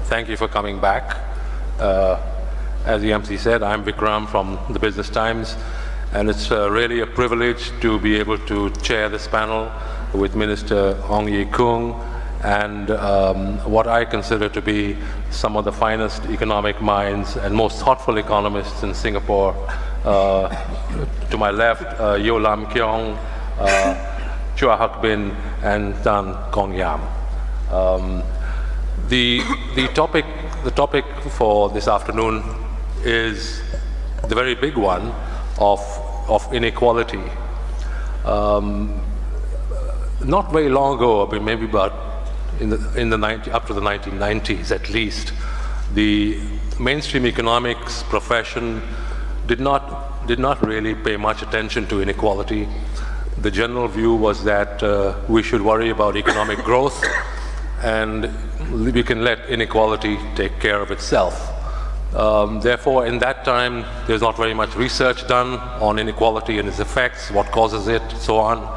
thank you for coming back. As the MC said, I'm Vikram from the Business Times, and it's really a privilege to be able to chair this panel with Minister Ong Ye Kung and what I consider to be some of the finest economic minds and most thoughtful economists in Singapore. To my left, Yo Lam Keong, Chua Hak Bin, and Tan Kong Yam. The topic for this afternoon is the very big one of inequality. Not very long ago, but maybe about up to the 1990s at least, the mainstream economics profession did not really pay much attention to inequality. The general view was that we should worry about economic growth and we can let inequality take care of itself. Therefore, in that time, there's not very much research done on inequality and its effects, what causes it, so on.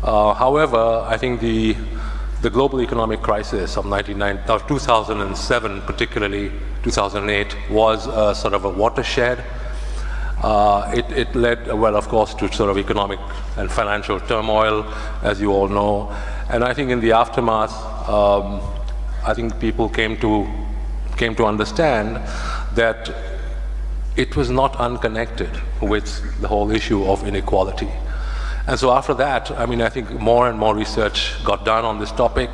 However, I think the global economic crisis of 2007, particularly 2008, was sort of a watershed. It led, well, of course, to sort of economic and financial turmoil, as you all know. And I think in the aftermath, I think people came to understand that it was not unconnected with the whole issue of inequality. And so after that, I mean, I think more and more research got done on this topic.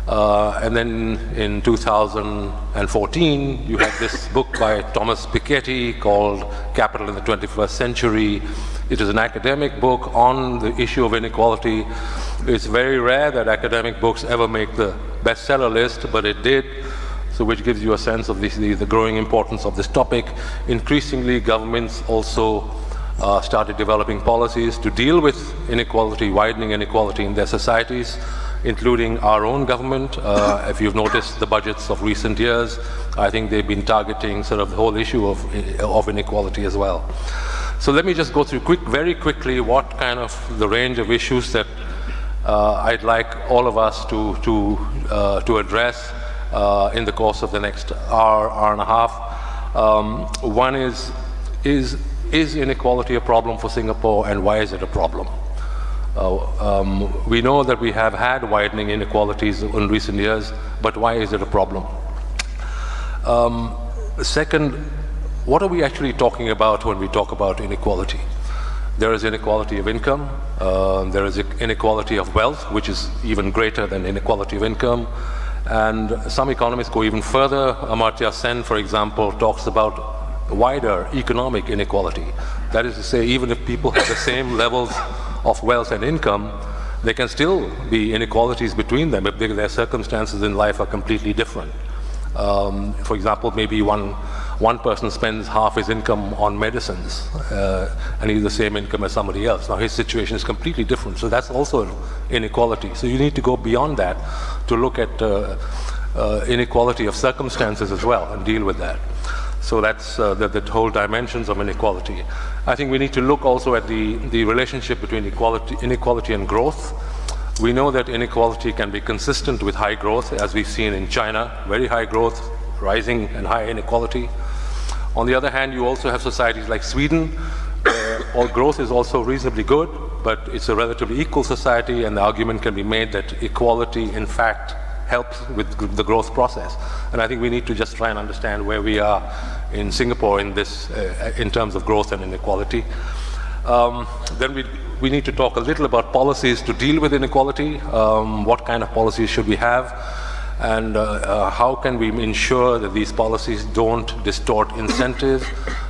And then in 2014, you had this book by Thomas Piketty called Capital in the 21st Century. It is an academic book on the issue of inequality. It's very rare that academic books ever make the bestseller list, but it did, so which gives you a sense of the growing importance of this topic. Increasingly, governments also started developing policies to deal with inequality, widening inequality in their societies, including our own government. If you've noticed the budgets of recent years, I think they've been targeting sort of the whole issue of inequality as well. So let me just go through very quickly what kind of the range of issues that I'd like all of us to address in the course of the next hour and a half. One is inequality a problem for Singapore, and why is it a problem? We know that we have had widening inequalities in recent years, but why is it a problem? Second, what are we actually talking about when we talk about inequality? There is inequality of income, there is inequality of wealth, which is even greater than inequality of income, and some economists go even further. Amartya Sen, for example, talks about wider economic inequality. That is to say, even if people have the same levels of wealth and income, there can still be inequalities between them if their circumstances in life are completely different. For example, maybe one person spends half his income on medicines and he has the same income as somebody else. Now his situation is completely different, so that's also inequality. So you need to go beyond that to look at inequality of circumstances as well and deal with that. So that's the whole dimensions of inequality. I think we need to look also at the relationship between inequality and growth. We know that inequality can be consistent with high growth, as we've seen in China, very high growth, rising and high inequality. On the other hand, you also have societies like Sweden, where growth is also reasonably good, but it's a relatively equal society, and the argument can be made that equality, in fact, helps with the growth process. And I think we need to just try and understand where we are in Singapore in this, in terms of growth and inequality. Then we need to talk a little about policies to deal with inequality. What kind of policies should we have? And how can we ensure that these policies don't distort incentives,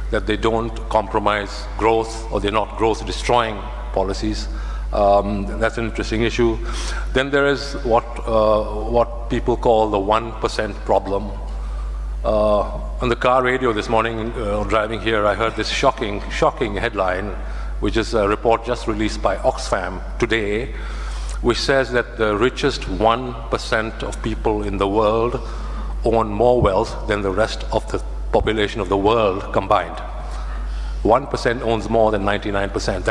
that they don't compromise growth, or they're not growth-destroying policies? That's an interesting issue. Then there is what people call the 1% problem. On the car radio this morning, driving here, I heard this shocking headline, which is a report just released by Oxfam today, which says that the richest 1% of people in the world own more wealth than the rest of the population of the world combined. 1% owns more than 99%.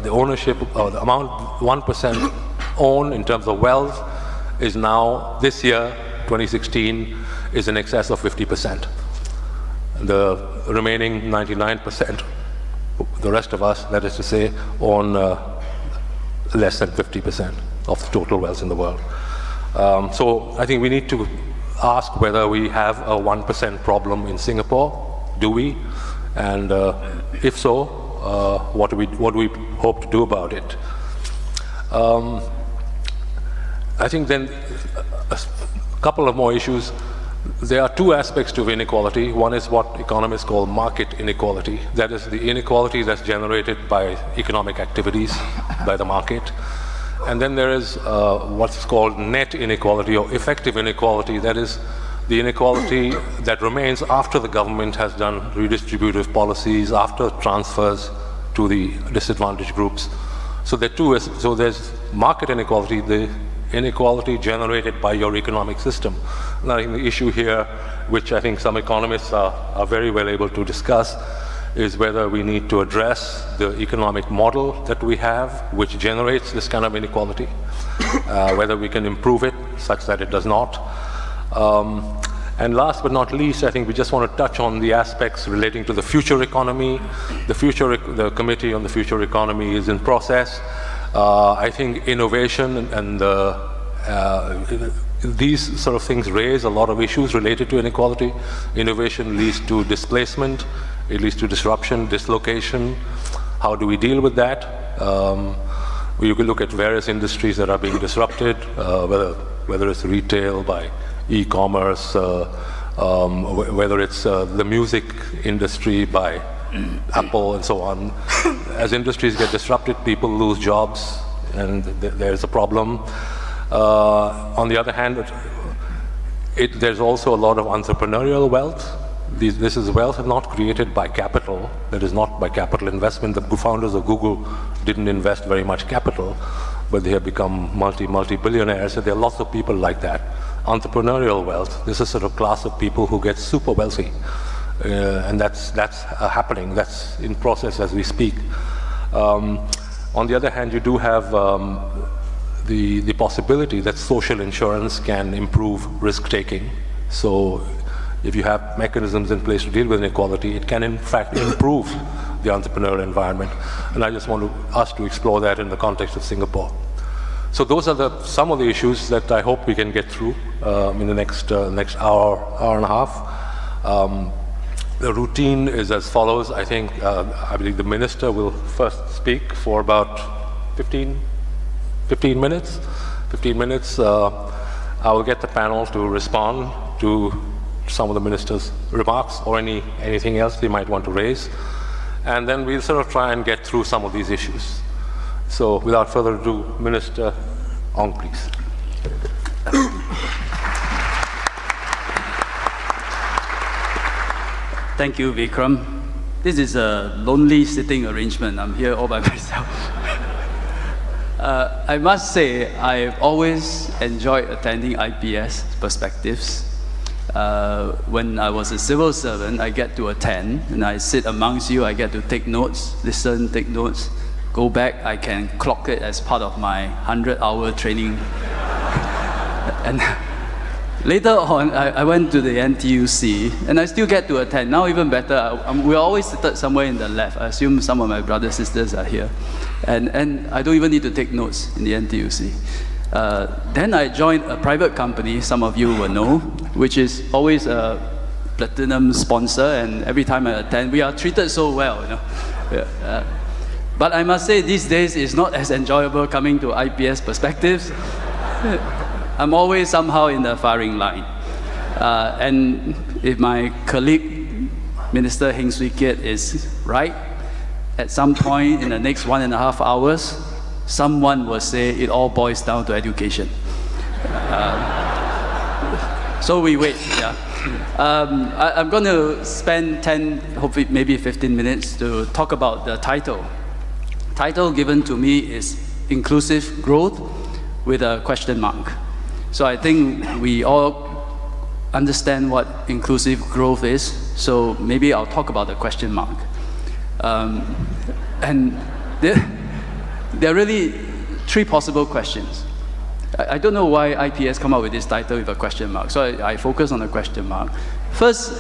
The ownership, or the amount 1% own in terms of wealth is now, this year, 2016 is in excess of 50%. The remaining 99%, the rest of us, that is to say, own less than 50% of the total wealth in the world. So I think we need to ask whether we have a 1% problem in Singapore. Do we? And if so, what do we hope to do about it? I think then a couple of more issues. There are two aspects to inequality. One is what economists call market inequality. That is the inequality that's generated by economic activities, by the market. And then there is what's called net inequality or effective inequality. That is the inequality that remains after the government has done redistributive policies, after transfers to the disadvantaged groups. So there's market inequality, the inequality generated by your economic system. Now, the issue here, which I think some economists are very well able to discuss, is whether we need to address the economic model that we have, which generates this kind of inequality, whether we can improve it such that it does not. And last but not least, I think we just want to touch on the aspects relating to the future economy. The Committee on the Future Economy is in process. I think innovation and these sort of things raise a lot of issues related to inequality. Innovation leads to displacement, it leads to disruption, dislocation. How do we deal with that? You can look at various industries that are being disrupted, whether it's retail by e-commerce, whether it's the music industry by Apple and so on. As industries get disrupted, people lose jobs, and there's a problem. On the other hand, there's also a lot of entrepreneurial wealth. This is wealth not created by capital, that is not by capital investment. The founders of Google didn't invest very much capital, but they have become multi-billionaires. So there are lots of people like that. Entrepreneurial wealth, this is sort of class of people who get super wealthy. And that's happening, that's in process as we speak. On the other hand, you do have the possibility that social insurance can improve risk-taking. So if you have mechanisms in place to deal with inequality, it can in fact improve the entrepreneurial environment. And I just want us to explore that in the context of Singapore. So those are some of the issues that I hope we can get through in the next hour and a half. The routine is as follows. I believe the minister will first speak for about 15 minutes. 15 minutes. I will get the panel to respond to some of the minister's remarks or anything else they might want to raise. And then we'll sort of try and get through some of these issues. So without further ado, Minister Ong, please. Thank you, Vikram. This is a lonely sitting arrangement. I'm here all by myself. I must say, I've always enjoyed attending IPS Perspectives. When I was a civil servant, I get to attend, and I sit amongst you, I get to take notes, listen, take notes, go back, I can clock it as part of my 100-hour training. And later on, I went to the NTUC, and I still get to attend. Now even better, we're always seated somewhere in the left. I assume some of my brothers and sisters are here. And I don't even need to take notes in the NTUC. Then I joined a private company, some of you will know, which is always a platinum sponsor, and every time I attend, we are treated so well, you know. But I must say, these days it's not as enjoyable coming to IPS Perspectives. I'm always somehow in the firing line. And if my colleague, Minister Heng Swee Keat, is right, at some point in the next 1.5 hours, someone will say it all boils down to education. So we wait, yeah. I'm going to spend 10, hopefully maybe 15 minutes to talk about the title. Title given to me is Inclusive Growth with a question mark. So I think we all understand what inclusive growth is, so maybe I'll talk about the question mark. And there are really three possible questions. I don't know why IPS come up with this title with a question mark, so I focus on the question mark. First,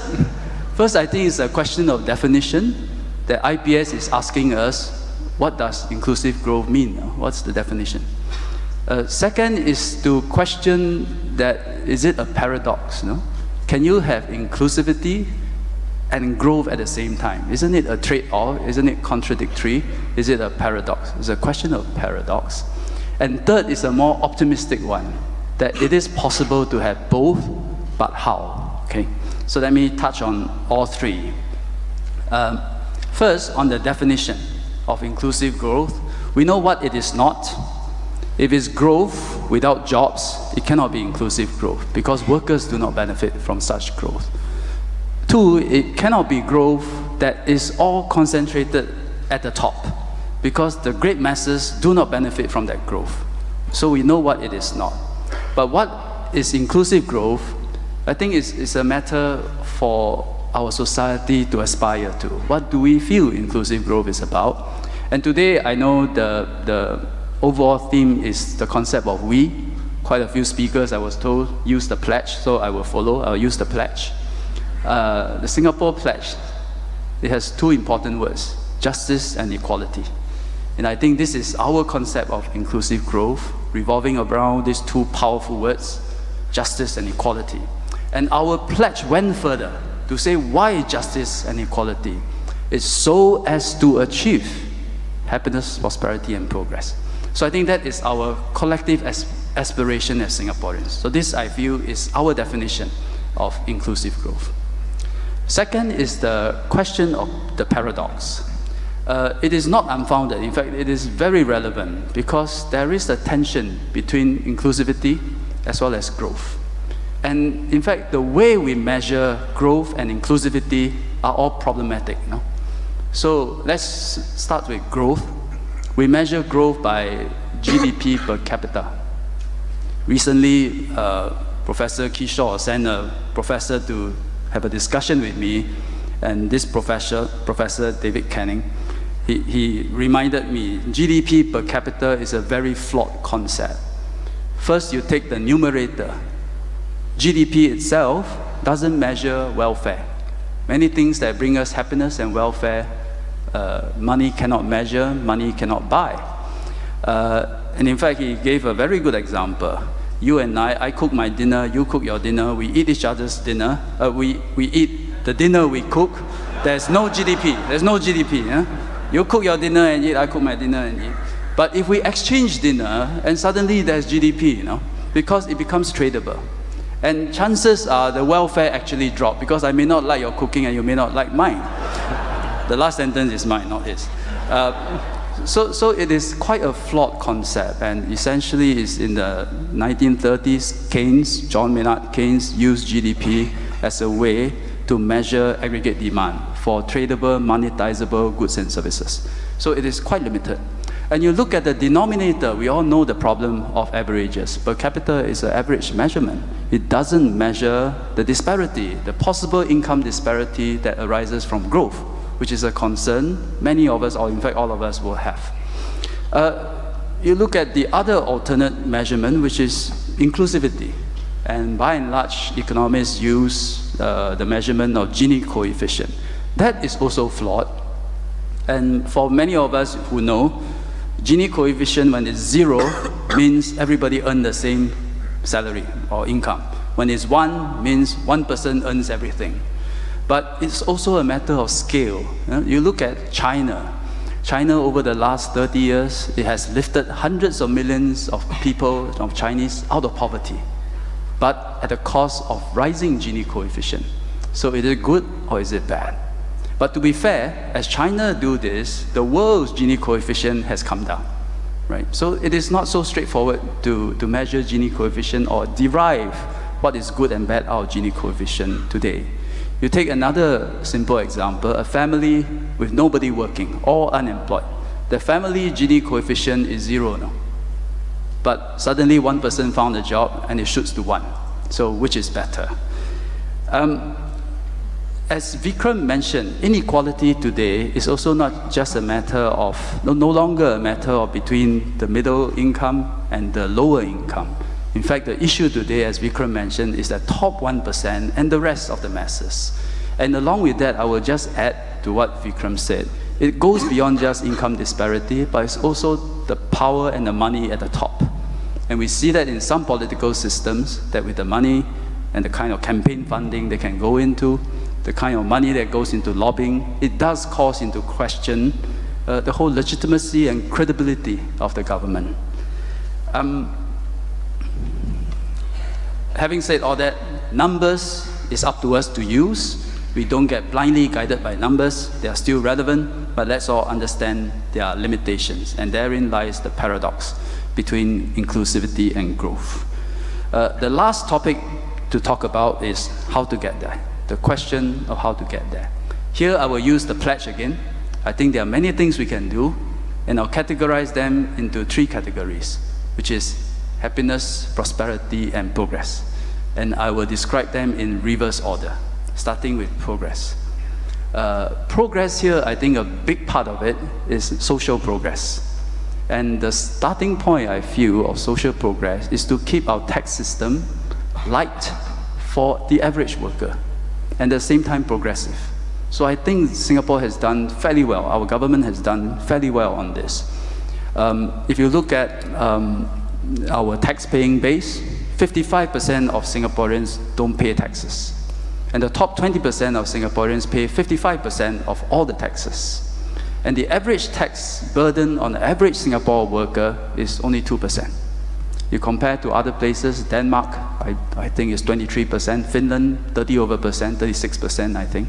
I think it's a question of definition that IPS is asking us, what does inclusive growth mean? What's the definition? Second is to question that, is it a paradox? No? Can you have inclusivity and growth at the same time? Isn't it a trade-off? Isn't it contradictory? Is it a paradox? It's a question of paradox. And third is a more optimistic one, that it is possible to have both, but how? Okay. So let me touch on all three. First, on the definition of inclusive growth, we know what it is not. If it's growth without jobs, it cannot be inclusive growth because workers do not benefit from such growth. Two, it cannot be growth that is all concentrated at the top because the great masses do not benefit from that growth. So we know what it is not. But what is inclusive growth, I think it's a matter for our society to aspire to. What do we feel inclusive growth is about? And today I know the overall theme is the concept of we. Quite a few speakers, I was told, use the pledge, so I will follow. I'll use the pledge. The Singapore pledge, it has two important words, justice and equality. And I think this is our concept of inclusive growth, revolving around these two powerful words, justice and equality. And our pledge went further to say why justice and equality is so as to achieve happiness, prosperity, and progress. So I think that is our collective aspiration as Singaporeans. So this, I feel, is our definition of inclusive growth. Second is the question of the paradox. It is not unfounded. In fact, it is very relevant because there is a tension between inclusivity as well as growth. And in fact, the way we measure growth and inclusivity are all problematic. No? So let's start with growth. We measure growth by GDP per capita. Recently, Professor Kishore sent a professor to have a discussion with me, and this professor, David Canning, he reminded me GDP per capita is a very flawed concept. First, you take the numerator. GDP itself doesn't measure welfare. Many things that bring us happiness and welfare, money cannot measure, money cannot buy. And in fact, he gave a very good example. You and I cook my dinner, you cook your dinner, we eat each other's dinner, we eat the dinner we cook. There's no GDP, there's no GDP. Yeah? You cook your dinner and eat, I cook my dinner and eat. But if we exchange dinner, and suddenly there's GDP, you know, because it becomes tradable. And chances are the welfare actually drop, because I may not like your cooking and you may not like mine. The last sentence is mine, not his. So it is quite a flawed concept, and essentially it's in the 1930s, John Maynard Keynes used GDP as a way to measure aggregate demand for tradable, monetizable goods and services. So it is quite limited. And you look at the denominator, we all know the problem of averages. Per capita is an average measurement. It doesn't measure the disparity, the possible income disparity that arises from growth, which is a concern many of us, or in fact all of us, will have. You look at the other alternate measurement, which is inclusivity. And by and large, economists use the measurement of Gini coefficient. That is also flawed. And for many of us who know, Gini coefficient, when it's 0, means everybody earns the same salary or income. When it's 1, means one person earns everything. But it's also a matter of scale. You look at China. China, over the last 30 years, it has lifted hundreds of millions of people, of Chinese, out of poverty, but at the cost of rising Gini coefficient. So is it good or is it bad? But to be fair, as China do this, the world's Gini coefficient has come down, right? So it is not so straightforward to measure Gini coefficient or derive what is good and bad out of Gini coefficient today. You take another simple example, a family with nobody working, all unemployed. The family Gini coefficient is 0 now. But suddenly one person found a job and it shoots to 1. So which is better? And as Vikram mentioned, inequality today is also not just a matter of, no longer a matter of between the middle income and the lower income. In fact, the issue today, as Vikram mentioned, is the top 1% and the rest of the masses. And along with that, I will just add to what Vikram said. It goes beyond just income disparity, but it's also the power and the money at the top. And we see that in some political systems, that with the money and the kind of campaign funding they can go into, the kind of money that goes into lobbying, it does cause into question the whole legitimacy and credibility of the government. Having said all that, numbers is up to us to use. We don't get blindly guided by numbers. They are still relevant, but let's all understand their limitations. And therein lies the paradox between inclusivity and growth. The last topic to talk about is how to get there. The question of how to get there. Here I will use the pledge again. I think there are many things we can do, and I'll categorize them into 3 categories, which is happiness, prosperity, and progress. And I will describe them in reverse order, starting with progress. Progress here, I think a big part of it is social progress. And the starting point, I feel, of social progress is to keep our tax system light for the average worker, and at the same time progressive. So I think Singapore has done fairly well. Our government has done fairly well on this. If you look at our tax-paying base, 55% of Singaporeans don't pay taxes. And the top 20% of Singaporeans pay 55% of all the taxes. And the average tax burden on the average Singapore worker is only 2%. You compare to other places, Denmark, I think is 23%, Finland, 36%, I think.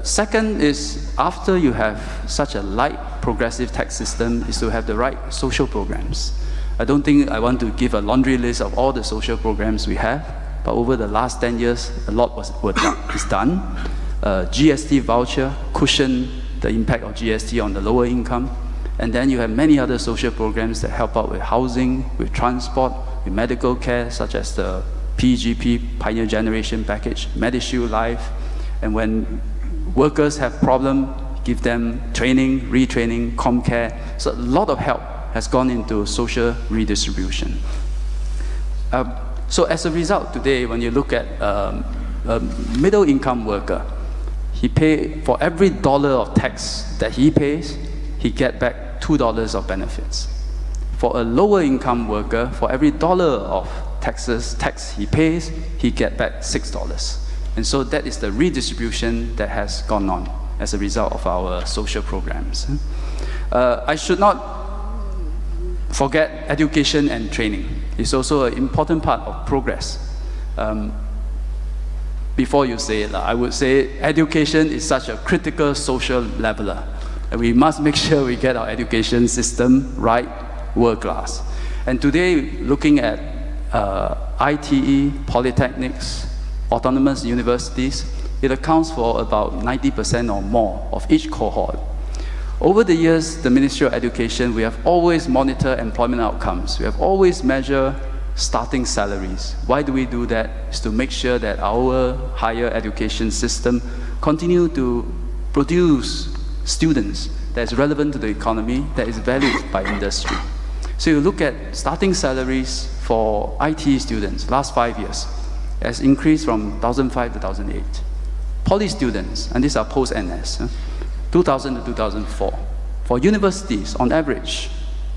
Second is, after you have such a light progressive tax system, is to have the right social programs. I don't think I want to give a laundry list of all the social programs we have, but over the last 10 years, a lot is done. GST voucher cushioned the impact of GST on the lower income. And then you have many other social programs that help out with housing, with transport, with medical care, such as the PGP, Pioneer Generation Package, MediShield Life. And when workers have problems, give them training, retraining, ComCare. So a lot of help has gone into social redistribution. So as a result, today, when you look at a middle income worker, he pay, for every dollar of tax that he pays, he get back $2 of benefits. For a lower income worker, for every dollar of tax he pays, he get back $6. And so that is the redistribution that has gone on as a result of our social programs. I should not forget education and training. It's also an important part of progress. Before you say it, I would say education is such a critical social leveler. And we must make sure we get our education system right, world class. And today, looking at ITE, polytechnics, autonomous universities, it accounts for about 90% or more of each cohort. Over the years, the Ministry of Education, we have always monitored employment outcomes. We have always measured starting salaries. Why do we do that? It's to make sure that our higher education system continue to produce students that is relevant to the economy, that is valued by industry. So you look at starting salaries for IT students, last 5 years, has increased from 2005 to 2008. Poly students, and these are post-NS, 2000 to 2004. For universities, on average,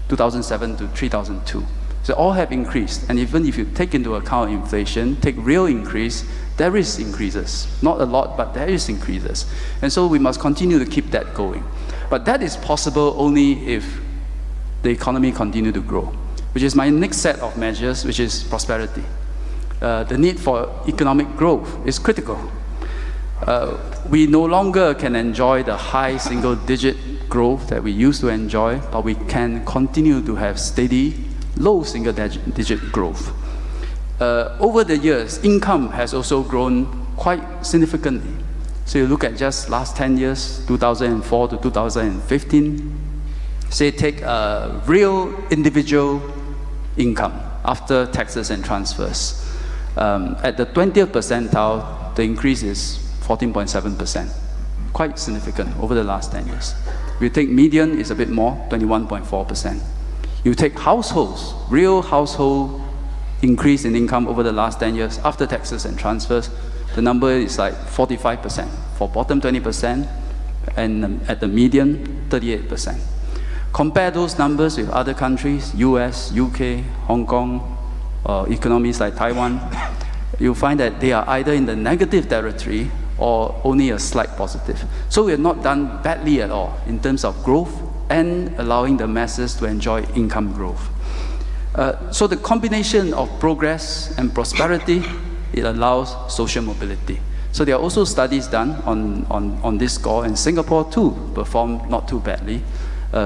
2007 to 2002. So all have increased, and even if you take into account inflation, take real increase, there is increases. Not a lot, but there is increases. And so we must continue to keep that going. But that is possible only if the economy continue to grow, which is my next set of measures, which is prosperity. The need for economic growth is critical. We no longer can enjoy the high single-digit growth that we used to enjoy, but we can continue to have steady, low single-digit growth. Over the years, income has also grown quite significantly. So you look at just last 10 years, 2004 to 2015, say take a real individual income after taxes and transfers. At the 20th percentile, the increase is 14.7%. Quite significant over the last 10 years. If you take median, it's a bit more, 21.4%. You take households, real household increase in income over the last 10 years after taxes and transfers, the number is like 45%. For bottom 20%, and at the median, 38%. Compare those numbers with other countries, US, UK, Hong Kong, economies like Taiwan, you'll find that they are either in the negative territory or only a slight positive. So we have not done badly at all in terms of growth and allowing the masses to enjoy income growth. So the combination of progress and prosperity, it allows social mobility. So there are also studies done on this score, and Singapore too performed not too badly.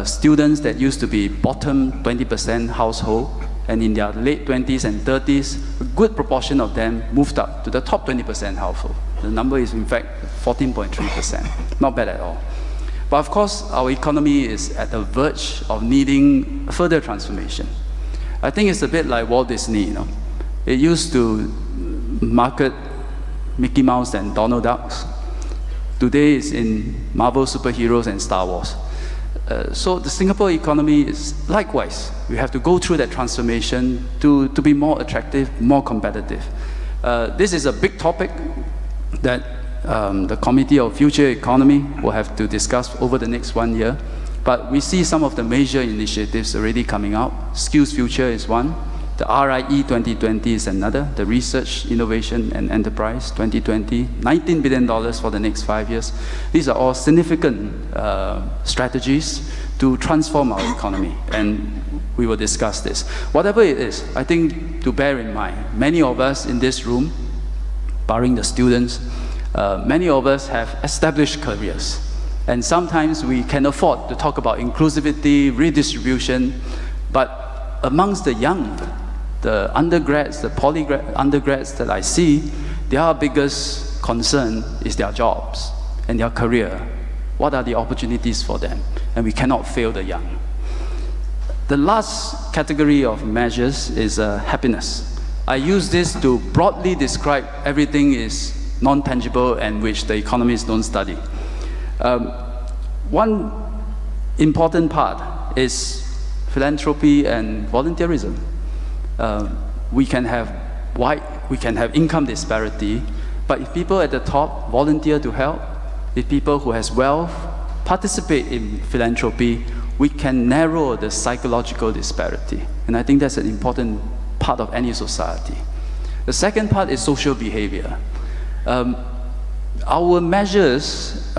Students that used to be bottom 20% household, and in their late 20s and 30s, a good proportion of them moved up to the top 20% household. The number is in fact 14.3%, not bad at all. But of course, our economy is at the verge of needing further transformation. I think it's a bit like Walt Disney, you know. It used to market Mickey Mouse and Donald Ducks. Today it's in Marvel superheroes and Star Wars. So the Singapore economy is likewise. We have to go through that transformation to be more attractive, more competitive. This is a big topic that the Committee of Future Economy will have to discuss over the next 1 year. But we see some of the major initiatives already coming out. Skills Future is one. The RIE 2020 is another. The Research, Innovation and Enterprise 2020, $19 billion for the next 5 years. These are all significant strategies to transform our economy, and we will discuss this. Whatever it is, I think to bear in mind, many of us in this room, barring the students, many of us have established careers. And sometimes we can afford to talk about inclusivity, redistribution, but amongst the young, the undergrads, the undergrads that I see, their biggest concern is their jobs and their career. What are the opportunities for them? And we cannot fail the young. The last category of measures is happiness. I use this to broadly describe everything is non-tangible and which the economists don't study. One important part is philanthropy and volunteerism. We can have income disparity, but if people at the top volunteer to help, if people who has wealth participate in philanthropy, we can narrow the psychological disparity. And I think that's an important part of any society. The second part is social behavior. All our measures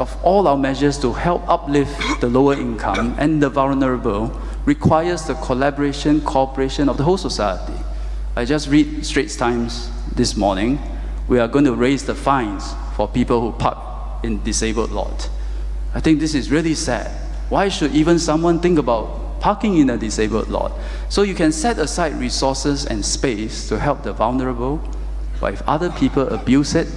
to help uplift the lower income and the vulnerable requires the collaboration, cooperation of the whole society. I just read Straits Times this morning. We are going to raise the fines for people who park in disabled lot. I think this is really sad. Why should even someone think about parking in a disabled lot? So you can set aside resources and space to help the vulnerable, but if other people abuse it,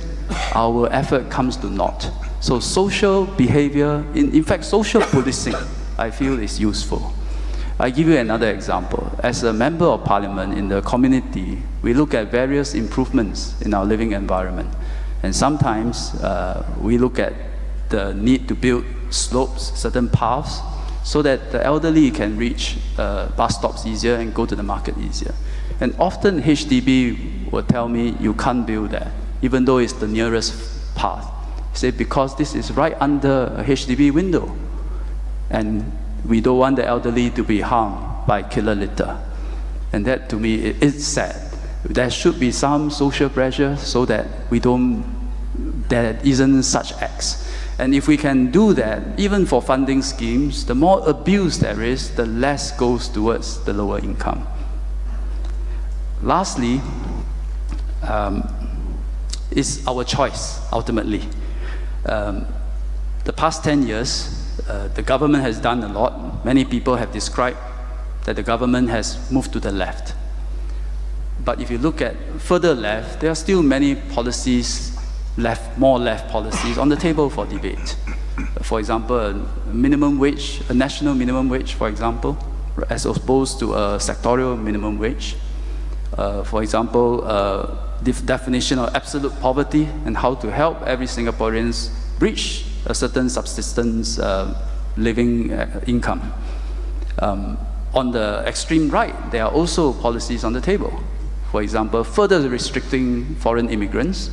our effort comes to naught. So social behavior, in fact social policing, I feel is useful. I give you another example. As a member of parliament in the community, we look at various improvements in our living environment. And sometimes we look at the need to build slopes, certain paths, so that the elderly can reach bus stops easier and go to the market easier. And often HDB will tell me, you can't build that, even though it's the nearest path. Say, because this is right under a HDB window. And we don't want the elderly to be harmed by killer litter. And that, to me, is sad. There should be some social pressure so that there isn't such acts. And if we can do that, even for funding schemes, the more abuse there is, the less goes towards the lower income. Lastly, is our choice, ultimately. The past 10 years, the government has done a lot. Many people have described that the government has moved to the left. But if you look at further left, there are still many policies, more left policies on the table for debate. For example, a national minimum wage, for example, as opposed to a sectorial minimum wage. For example, definition of absolute poverty and how to help every Singaporeans reach a certain subsistence living income. On the extreme right, there are also policies on the table. For example, further restricting foreign immigrants,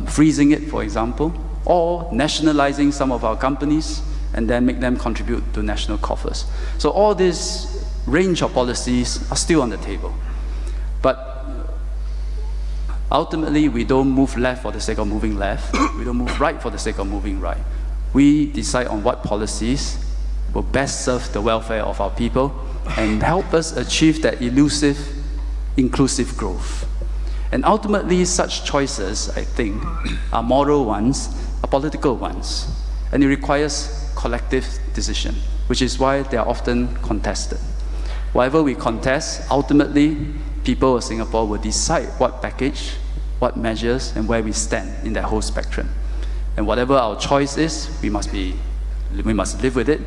freezing it, for example, or nationalizing some of our companies and then make them contribute to national coffers. So all this range of policies are still on the table. But ultimately, we don't move left for the sake of moving left. We don't move right for the sake of moving right. We decide on what policies will best serve the welfare of our people and help us achieve that elusive, inclusive growth. And ultimately, such choices, I think, are moral ones, are political ones, and it requires collective decision, which is why they are often contested. Whatever we contest, ultimately, people of Singapore will decide what package, what measures, and where we stand in that whole spectrum. And whatever our choice is, we must live with it,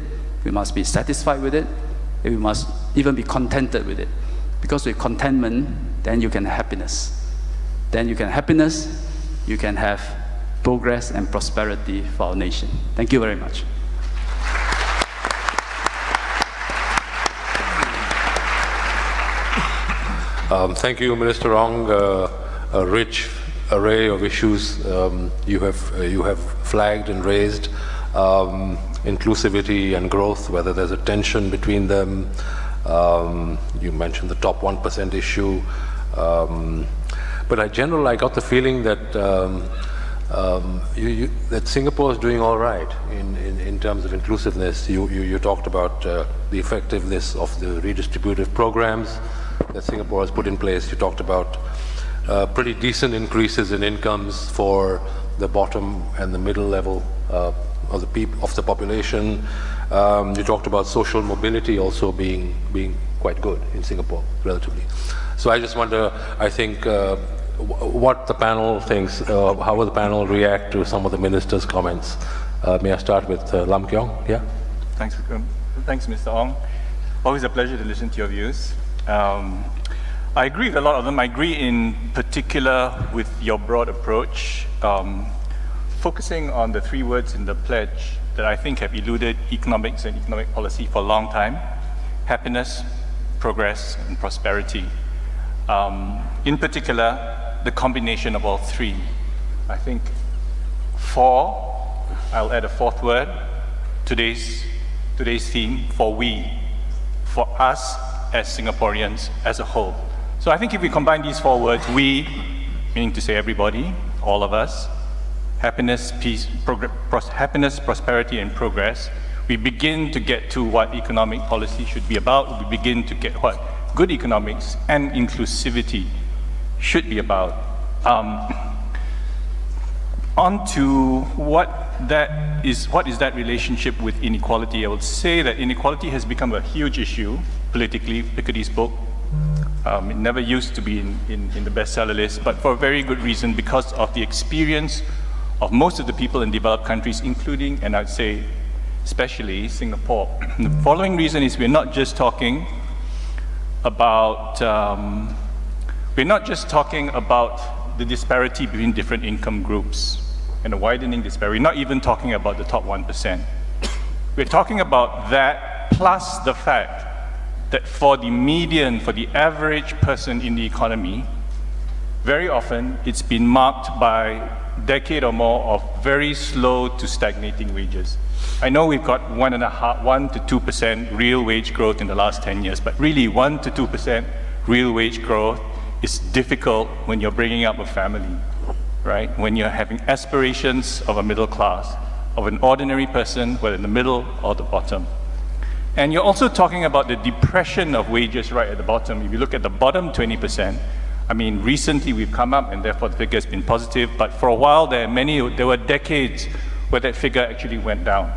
we must be satisfied with it, and we must even be contented with it. Because with contentment, then you can have happiness. Then you can have happiness, you can have progress and prosperity for our nation. Thank you very much. Thank you, Minister Ong. A rich array of issues you have flagged and raised. Inclusivity and growth, whether there's a tension between them. You mentioned the top 1% issue. But in general, I got the feeling that that Singapore is doing all right in terms of inclusiveness. You talked about the effectiveness of the redistributive programs that Singapore has put in place. You talked about pretty decent increases in incomes for the bottom and the middle level of the population. You talked about social mobility also being quite good in Singapore, relatively. So I just wonder, I think, what the panel thinks, how will the panel react to some of the minister's comments? May I start with Lam Kiong? Yeah? Thanks, Mr. Ong. Always a pleasure to listen to your views. I agree with a lot of them. I agree in particular with your broad approach, focusing on the three words in the pledge that I think have eluded economics and economic policy for a long time: happiness, progress, and prosperity. In particular, the combination of all three. I think I'll add a fourth word, today's theme, for we, for us as Singaporeans as a whole. So I think if we combine these four words, we, meaning to say everybody, all of us, happiness, peace, happiness, prosperity, and progress, we begin to get to what economic policy should be about. We begin to get what good economics and inclusivity should be about. On to what is that relationship with inequality? I would say that inequality has become a huge issue politically. Piketty's book. It never used to be in the bestseller list, but for a very good reason, because of the experience of most of the people in developed countries, including, and I'd say, especially Singapore. The following reason is we're not just talking about the disparity between different income groups and a widening disparity. We're not even talking about the top 1%. We're talking about that plus the fact that for the median, for the average person in the economy, very often it's been marked by a decade or more of very slow to stagnating wages. I know we've got 1 to 2% real wage growth in the last 10 years, but really 1 to 2% real wage growth is difficult when you're bringing up a family, right? When you're having aspirations of a middle class, of an ordinary person, whether in the middle or the bottom. And you're also talking about the depression of wages right at the bottom. If you look at the bottom 20%, I mean, recently we've come up and therefore the figure has been positive, but for a while there were decades where that figure actually went down.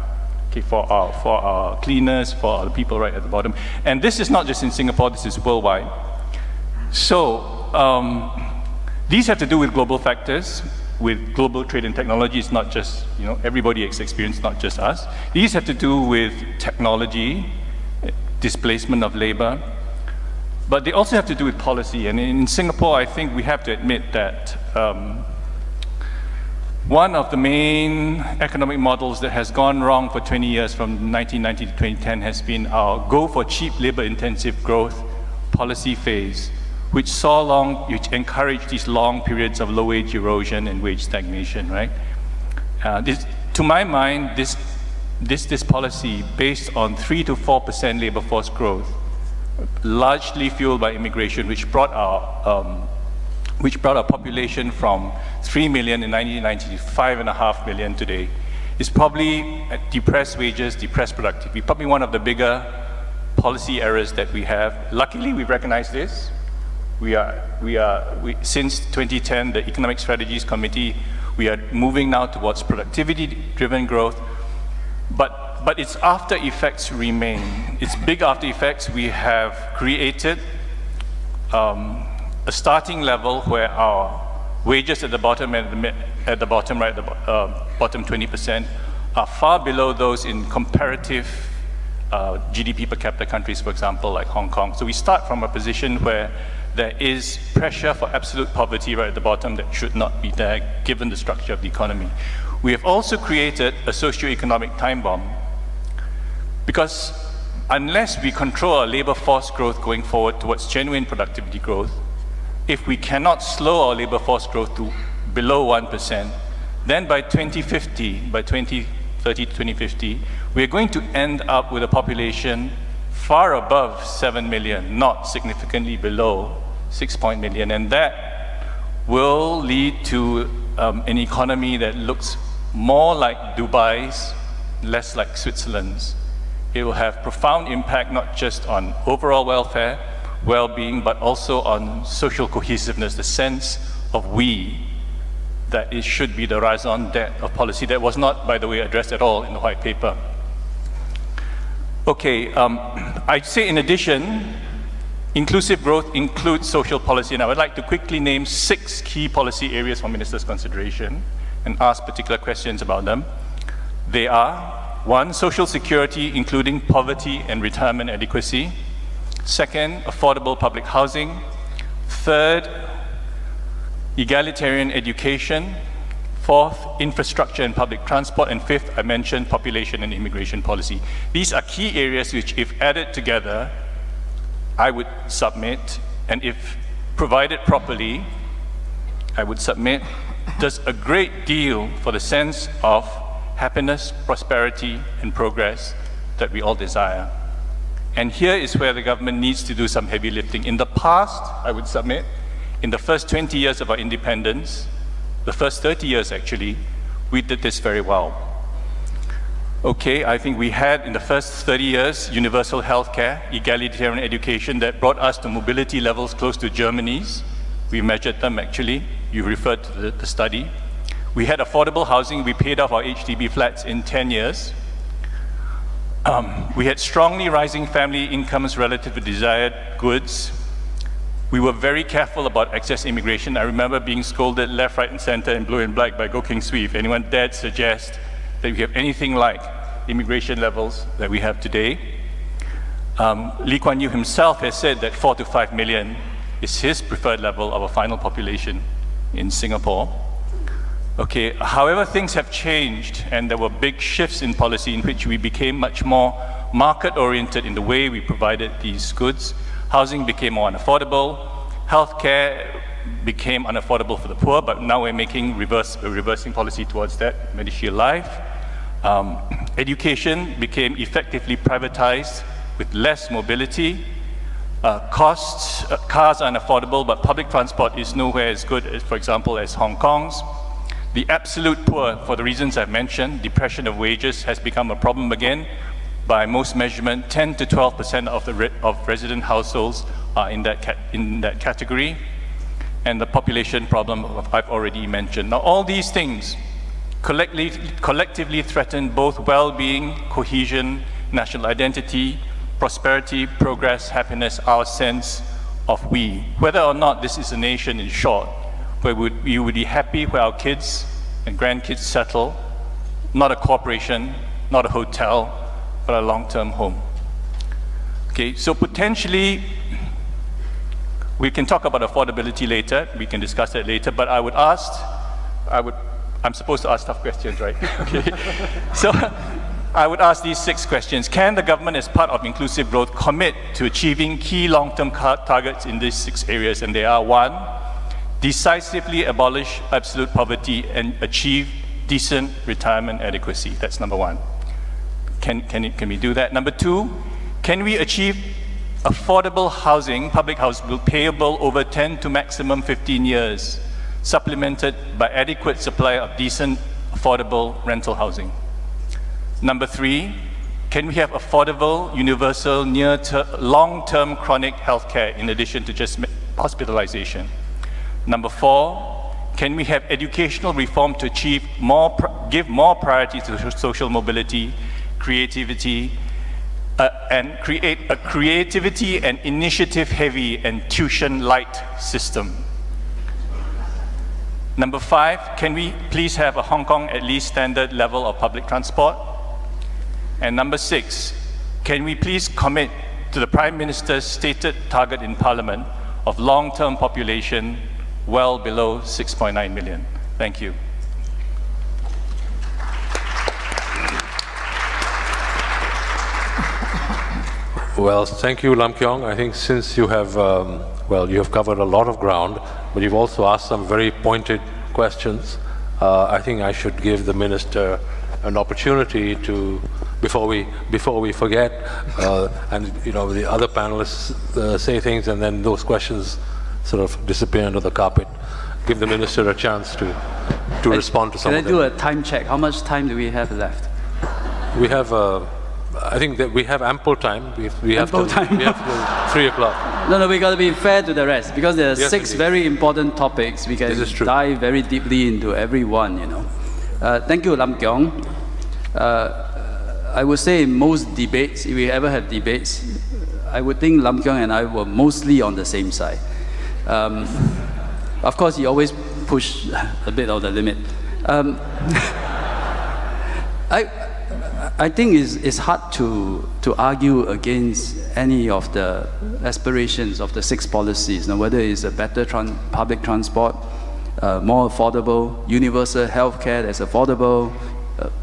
Okay, for our cleaners, for the people right at the bottom. And this is not just in Singapore, this is worldwide. So these have to do with global factors, with global trade and technology. It's not just, everybody has experienced, not just us. These have to do with technology, displacement of labor, But they also have to do with policy. And in Singapore, I think we have to admit that one of the main economic models that has gone wrong for 20 years from 1990 to 2010 has been our go for cheap labor-intensive growth policy phase, which encouraged these long periods of low wage erosion and wage stagnation, right? To my mind, this policy based on 3 to 4% labor force growth, largely fueled by immigration, which brought our population from 3 million in 1990 to 5.5 million today, is probably at depressed wages, depressed productivity, probably one of the bigger policy errors that we have. Luckily, we recognize this. Since 2010, the Economic Strategies Committee, we are moving now towards productivity-driven growth, but its after effects remain. Its big after effects, we have created a starting level where our wages at the bottom bottom 20% are far below those in comparative GDP per capita countries, for example, like Hong Kong. So we start from a position where there is pressure for absolute poverty right at the bottom that should not be there given the structure of the economy. We have also created a socio-economic time bomb, because unless we control our labor force growth going forward towards genuine productivity growth, if we cannot slow our labor force growth to below 1%, then by 2030 to 2050, we're going to end up with a population far above 7 million, not significantly below 6 million. And that will lead to an economy that looks more like Dubai's, less like Switzerland's. It will have profound impact not just on overall welfare, well-being, but also on social cohesiveness, the sense of we, that it should be the raison d'etre of policy. That was not, by the way, addressed at all in the white paper. Okay, I'd say in addition, inclusive growth includes social policy, and I would like to quickly name 6 key policy areas for ministers' consideration and ask particular questions about them. They are: 1, social security, including poverty and retirement adequacy. 2nd, affordable public housing. 3rd, egalitarian education. 4th, infrastructure and public transport. And 5th, I mentioned population and immigration policy. These are key areas which, if added together, I would submit, and if provided properly, I would submit, does a great deal for the sense of happiness, prosperity, and progress that we all desire. And here is where the government needs to do some heavy lifting. In the past, I would submit, in the first 20 years of our independence, the first 30 years actually, we did this very well. Okay, I think we had in the first 30 years universal healthcare, egalitarian education that brought us to mobility levels close to Germany's. We measured them actually. You referred to the study. We had affordable housing. We paid off our HDB flats in 10 years. We had strongly rising family incomes relative to desired goods. We were very careful about excess immigration. I remember being scolded left, right, and center in blue and black by Goh Keng Swee if anyone dared suggest that we have anything like immigration levels that we have today. Lee Kuan Yew himself has said that 4 to 5 million is his preferred level of a final population in Singapore. Okay, however, things have changed, and there were big shifts in policy in which we became much more market-oriented in the way we provided these goods. Housing became more unaffordable. Healthcare became unaffordable for the poor, but now we're reversing policy towards that, MediShield Life. Education became effectively privatized with less mobility. Cars are unaffordable, but public transport is nowhere as good, as, for example, as Hong Kong's. The absolute poor, for the reasons I've mentioned, depression of wages has become a problem again. By most measurement, 10 to 12% of resident households are in that category. And the population problem I've already mentioned. Now, all these things collectively threaten both well-being, cohesion, national identity, prosperity, progress, happiness, our sense of we. Whether or not this is a nation, in short, where we would be happy where our kids and grandkids settle, not a corporation, not a hotel, but a long-term home. Okay, so potentially, We can talk about affordability later. We can discuss that later. But I'm supposed to ask tough questions, right? Okay. So I would ask these 6 questions. Can the government, as part of inclusive growth, commit to achieving key long-term targets in these 6 areas? And they are: 1, decisively abolish absolute poverty and achieve decent retirement adequacy. That's number 1. Can we do that? Number 2, can we achieve affordable housing, public housing, payable over 10 to maximum 15 years, supplemented by adequate supply of decent, affordable rental housing? Number 3, can we have affordable, universal, long-term chronic health care in addition to just hospitalization? Number 4, can we have educational reform to achieve give more priority to social mobility, creativity, and create a creativity and initiative-heavy and tuition-light system? Number 5, can we please have a Hong Kong at least standard level of public transport? And number 6, can we please commit to the Prime Minister's stated target in Parliament of long-term population well below 6.9 million? Thank you. Well, thank you, Lam Kyong. I think since you have, you have covered a lot of ground, but you've also asked some very pointed questions. I think I should give the Minister an opportunity to, before we forget, and the other panelists say things and then those questions sort of disappear under the carpet. Give the Minister a chance to respond to some of them. Can I do a time check? How much time do we have left? We have, I think that we have ample time. We have till 3 o'clock. No, we got to be fair to the rest, because there are 6 indeed. very important topics. We can dive very deeply into every one, Thank you, Lam Kyong. I would say in most debates, if we ever have debates, I would think Lam Kyong and I were mostly on the same side. Of course, he always pushed a bit of the limit. I think it's hard to argue against any of the aspirations of the 6 policies, whether it's a better public transport, more affordable, universal health care that's affordable,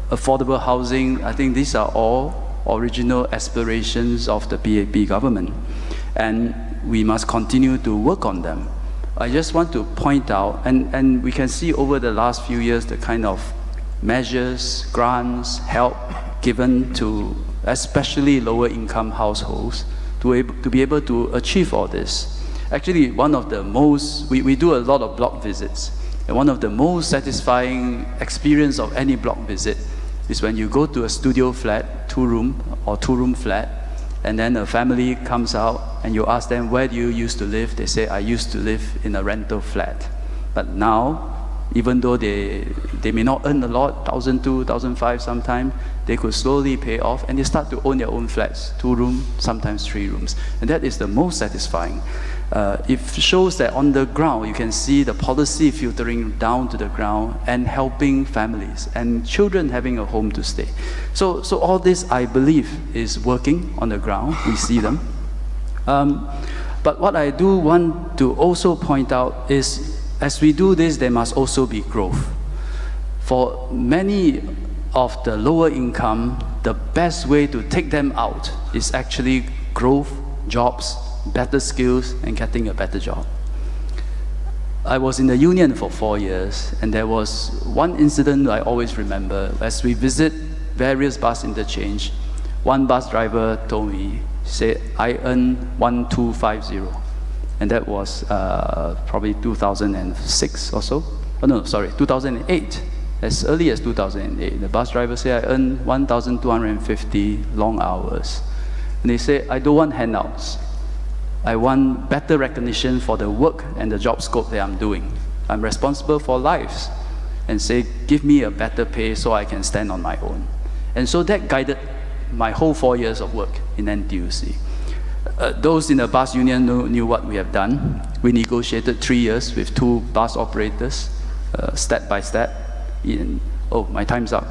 affordable housing. I think these are all original aspirations of the PAP government, and we must continue to work on them. I just want to point out, and we can see over the last few years the kind of measures, grants, help given to especially lower income households to be able to achieve all this. Actually, one of the most, we do a lot of block visits, and one of the most satisfying experience of any block visit is when you go to a studio flat, 2-room flat, and then a family comes out and you ask them, where do you used to live? They say, I used to live in a rental flat. But now, even though they may not earn a lot, 1,200, 1,500 sometimes, they could slowly pay off and they start to own their own flats, 2-room, sometimes 3 rooms. And that is the most satisfying. It shows that on the ground, you can see the policy filtering down to the ground and helping families and children having a home to stay. So all this, I believe, is working on the ground. We see them. But what I do want to also point out is, as we do this, there must also be growth. For many of the lower income, the best way to take them out is actually growth, jobs, better skills, and getting a better job. I was in the union for 4 years, and there was one incident I always remember. As we visit various bus interchange, one bus driver told me, he said, I earn 1,250. And that was probably 2006 or so. Oh no, sorry, 2008. As early as 2008, the bus driver said, I earn 1,250 long hours. And they say, I don't want handouts. I want better recognition for the work and the job scope that I'm doing. I'm responsible for lives. And say, give me a better pay so I can stand on my own. And so that guided my whole 4 years of work in NTUC. Those in the bus union knew what we have done. We negotiated 3 years with 2 bus operators, step by step. Oh, my time's up.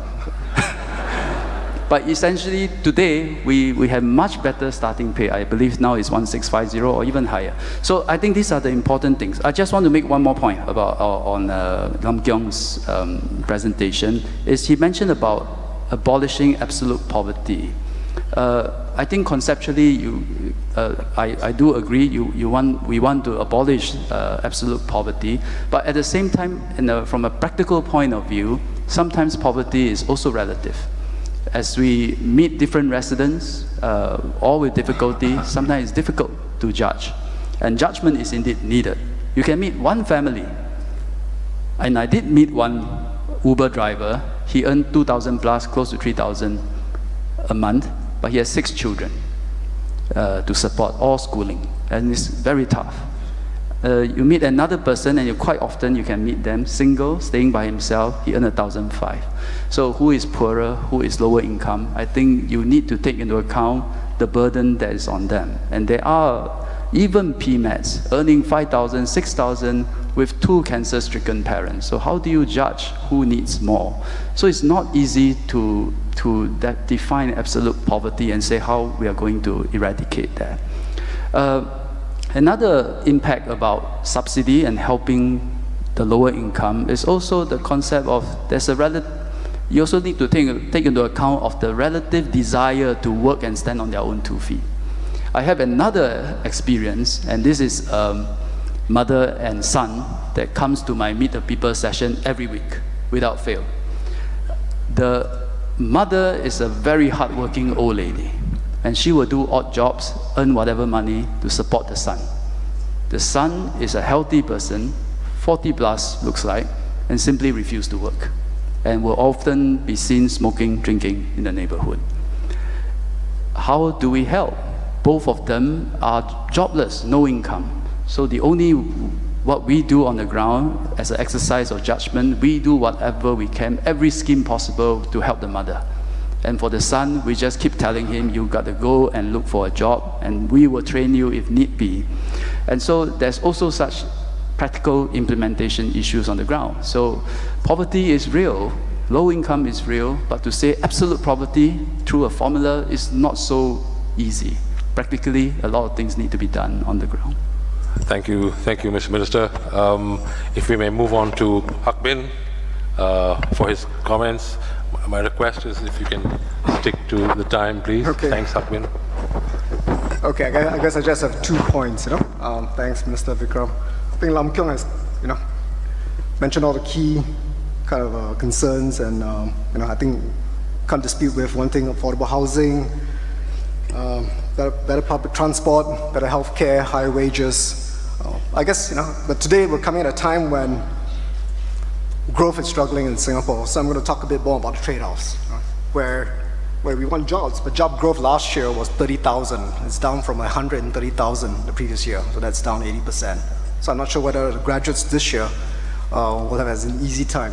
But essentially, today, we have much better starting pay. I believe now it's 1650 or even higher. So I think these are the important things. I just want to make one more point about on Lam Kyong's presentation. Is he mentioned about abolishing absolute poverty. I think conceptually, I do agree. We want to abolish absolute poverty, but at the same time, from a practical point of view, sometimes poverty is also relative. As we meet different residents, all with difficulty, sometimes it's difficult to judge, and judgment is indeed needed. You can meet one family, and I did meet one Uber driver. He earned 2,000 plus, close to 3,000 a month, but he has 6 children to support, all schooling, and it's very tough. You meet another person, and quite often you can meet them, single, staying by himself, he earned 1,500. So who is poorer, who is lower income? I think you need to take into account the burden that is on them. And there are even PMATs earning 5,000, 6,000 with 2 cancer-stricken parents. So how do you judge who needs more? So it's not easy to define absolute poverty and say how we are going to eradicate that. Another impact about subsidy and helping the lower income is also the concept of you also need to take into account of the relative desire to work and stand on their own 2 feet. I have another experience, and this is mother and son that comes to my Meet the People session every week without fail. The mother is a very hardworking old lady, and she will do odd jobs, earn whatever money to support the son. The son is a healthy person, 40 plus looks like, and simply refuse to work, and will often be seen smoking, drinking in the neighborhood. How do we help? Both of them are jobless, no income. So what we do on the ground as an exercise of judgment, we do whatever we can, every scheme possible to help the mother. And for the son, we just keep telling him, you got to go and look for a job, and we will train you if need be. And so there's also such practical implementation issues on the ground. So poverty is real, low income is real, but to say absolute poverty through a formula is not so easy. Practically, a lot of things need to be done on the ground. Thank you, Mr. Minister. If we may move on to Hak Bin for his comments. My request is if you can stick to the time, please. Okay. Thanks, Hak Bin. Okay, I guess I just have 2 points. Thanks, Minister Vikram. I think Lam Kyong has, mentioned all the key kind of concerns, and I think can't dispute with one thing: affordable housing, better public transport, better healthcare, higher wages. I guess but today we're coming at a time when growth is struggling in Singapore. So I'm going to talk a bit more about the trade-offs, where we want jobs, but job growth last year was 30,000. It's down from 130,000 the previous year, so that's down 80%. So I'm not sure whether the graduates this year will have an easy time.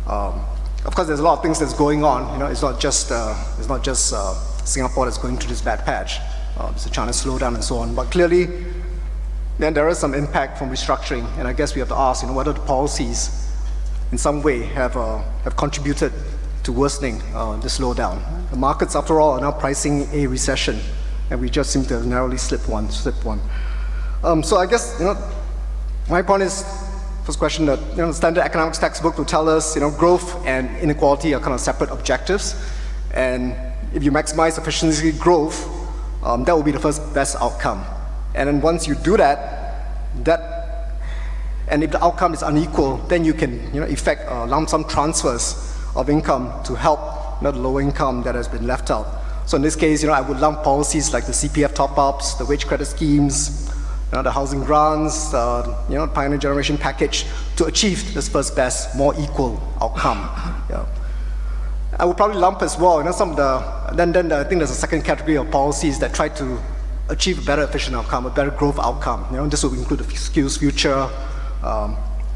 Of course, there's a lot of things that's going on. It's not just Singapore that's going through this bad patch. There's a China slowdown and so on. But clearly, then there is some impact from restructuring, and I guess we have to ask, whether the policies in some way have contributed to worsening the slowdown. The markets, after all, are now pricing a recession, and we just seem to have narrowly slipped one. So I guess my point is, first question, that the standard economics textbook will tell us growth and inequality are kind of separate objectives, and if you maximize efficiency growth, that will be the first best outcome. And then once you do that, and if the outcome is unequal, then you can effect lump sum transfers of income to help the low income that has been left out. So in this case, I would lump policies like the CPF top-ups, the wage credit schemes, the housing grants, Pioneer Generation Package to achieve this first best, more equal outcome. I would probably lump as well, some of the, then I think there's a second category of policies that try to achieve a better efficient outcome, a better growth outcome. This will include the Skills Future,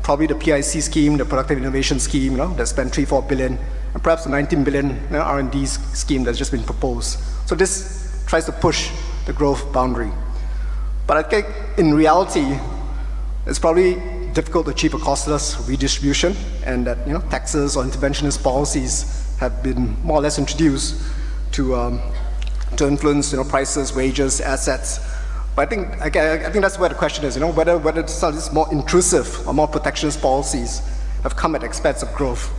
probably the PIC scheme, the Productive Innovation Scheme, that spent 3-4 billion, and perhaps the 19 billion R&D scheme that's just been proposed. So this tries to push the growth boundary. But I think in reality, it's probably difficult to achieve a costless redistribution, and that taxes or interventionist policies have been more or less introduced to influence prices, wages, assets. But I think that's where the question is, whether some of these more intrusive or more protectionist policies have come at the expense of growth.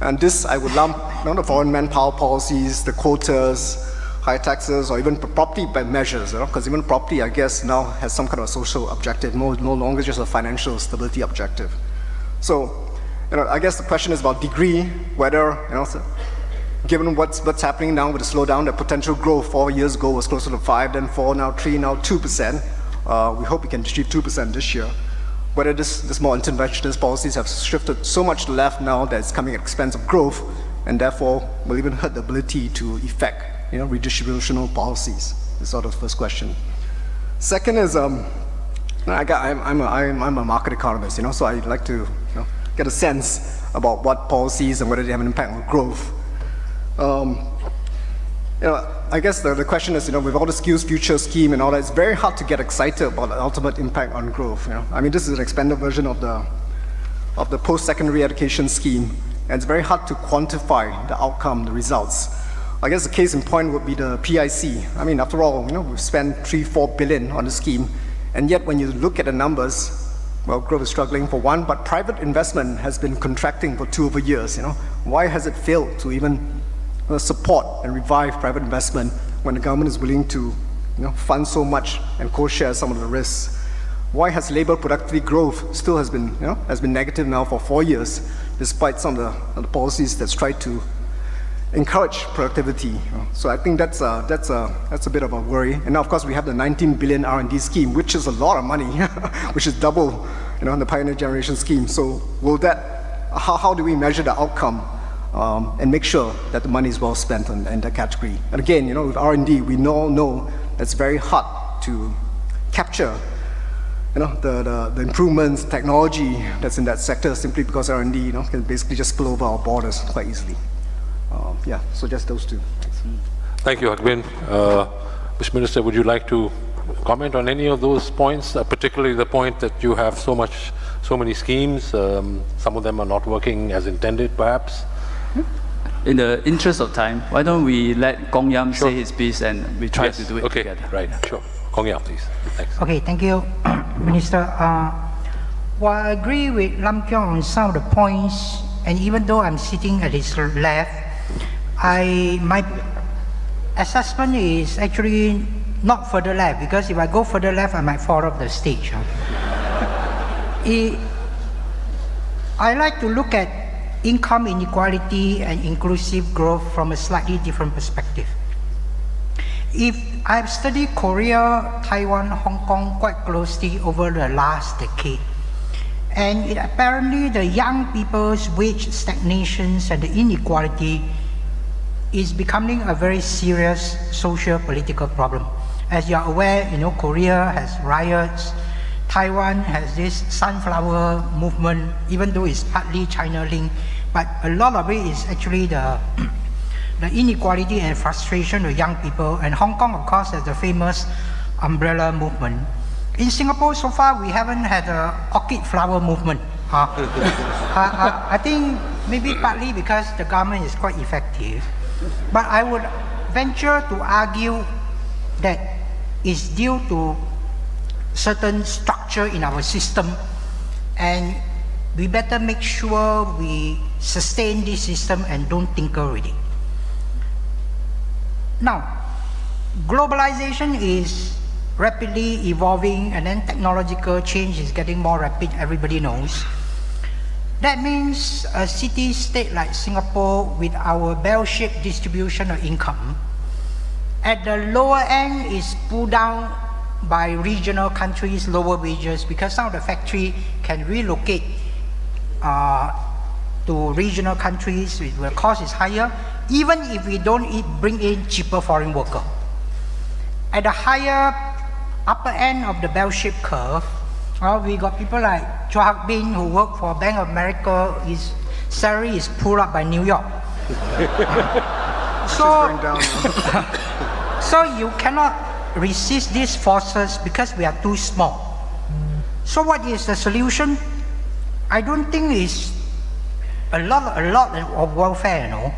And this, I would lump the foreign manpower policies, the quotas, high taxes, or even property measures, because even property, I guess, now has some kind of a social objective, no longer just a financial stability objective. So, I guess the question is about degree, whether, given what's happening now with the slowdown, the potential growth 4 years ago was closer to 5, then 4, now 3, now 2%. We hope we can achieve 2% this year. Whether this more interventionist policies have shifted so much to the left now that it's coming at the expense of growth, and therefore will even hurt the ability to effect redistributional policies. Is sort of the first question. Second is, I'm a market economist, so I like to get a sense about what policies and whether they have an impact on growth. I guess the question is, with all the Skills Future scheme and all that, it's very hard to get excited about the ultimate impact on growth. I mean, this is an expanded version of the post-secondary education scheme, and it's very hard to quantify the outcome, the results. I guess the case in point would be the PIC. I mean, after all, we've spent $3-4 billion on the scheme, and yet when you look at the numbers, well, growth is struggling for one, but private investment has been contracting for 2 years. Why has it failed to even support and revive private investment when the government is willing to fund so much and co-share some of the risks? Why has labor productivity growth still has been negative now for 4 years, despite some of the policies that's tried to encourage productivity? So I think that's a bit of a worry. And now, of course, we have the 19 billion R&D scheme, which is a lot of money, which is double the Pioneer Generation scheme. So will that? How do we measure the outcome and make sure that the money is well spent in that category? And again, with R&D, we all know it's very hard to capture the improvements, technology that's in that sector, simply because R&D can basically just spill over our borders quite easily. So just those two. Thank you, Hak Bin. Mr. Minister, would you like to comment on any of those points, particularly the point that you have so many schemes, some of them are not working as intended, perhaps? In the interest of time, why don't we let Kong Yam say his piece and we try to do it together. Right, sure. Kong Yam, please. Thanks. Okay, thank you, Minister. Well, I agree with Lam Kyong on some of the points, and even though I'm sitting at his left, my assessment is actually not further left, because if I go further left, I might fall off the stage. I like to look at income inequality and inclusive growth from a slightly different perspective. If I've studied Korea, Taiwan, Hong Kong quite closely over the last decade, and apparently the young people's wage stagnations and the inequality is becoming a very serious social political problem. As you are aware, Korea has riots, Taiwan has this sunflower movement, even though it's partly China-linked, but a lot of it is actually the inequality and frustration of young people. And Hong Kong, of course, has the famous umbrella movement. In Singapore, so far, we haven't had an orchid flower movement. I think maybe partly because the government is quite effective. But I would venture to argue that it's due to certain structure in our system, and we better make sure we sustain this system and don't tinker with it. Now, globalization is rapidly evolving, and then technological change is getting more rapid, everybody knows. That means a city-state like Singapore, with our bell-shaped distribution of income, at the lower end is pulled down by regional countries' lower wages, because some of the factory can relocate to regional countries where the cost is higher, even if we don't bring in cheaper foreign worker. At the higher upper end of the bell-shaped curve, we got people like Chua Hak Bin, who work for Bank of America. His salary is pulled up by New York. So you cannot resist these forces because we are too small. So what is the solution? I don't think it's a lot of welfare,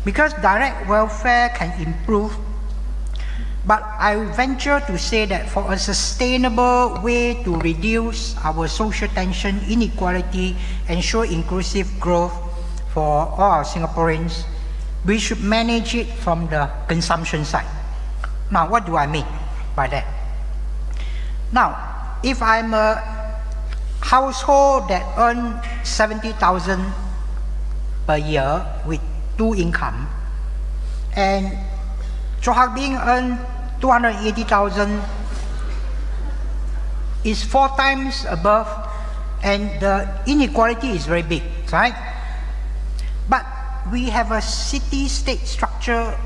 because direct welfare can improve, but I venture to say that for a sustainable way to reduce our social tension, inequality, ensure inclusive growth for all our Singaporeans, we should manage it from the consumption side. Now, what do I mean by that? Now, if I'm a household that earns 70,000 per year with 2 income, and Chua Hak Bing earns 280,000, is 4 times above, and the inequality is very big, right? But we have a city-state structure.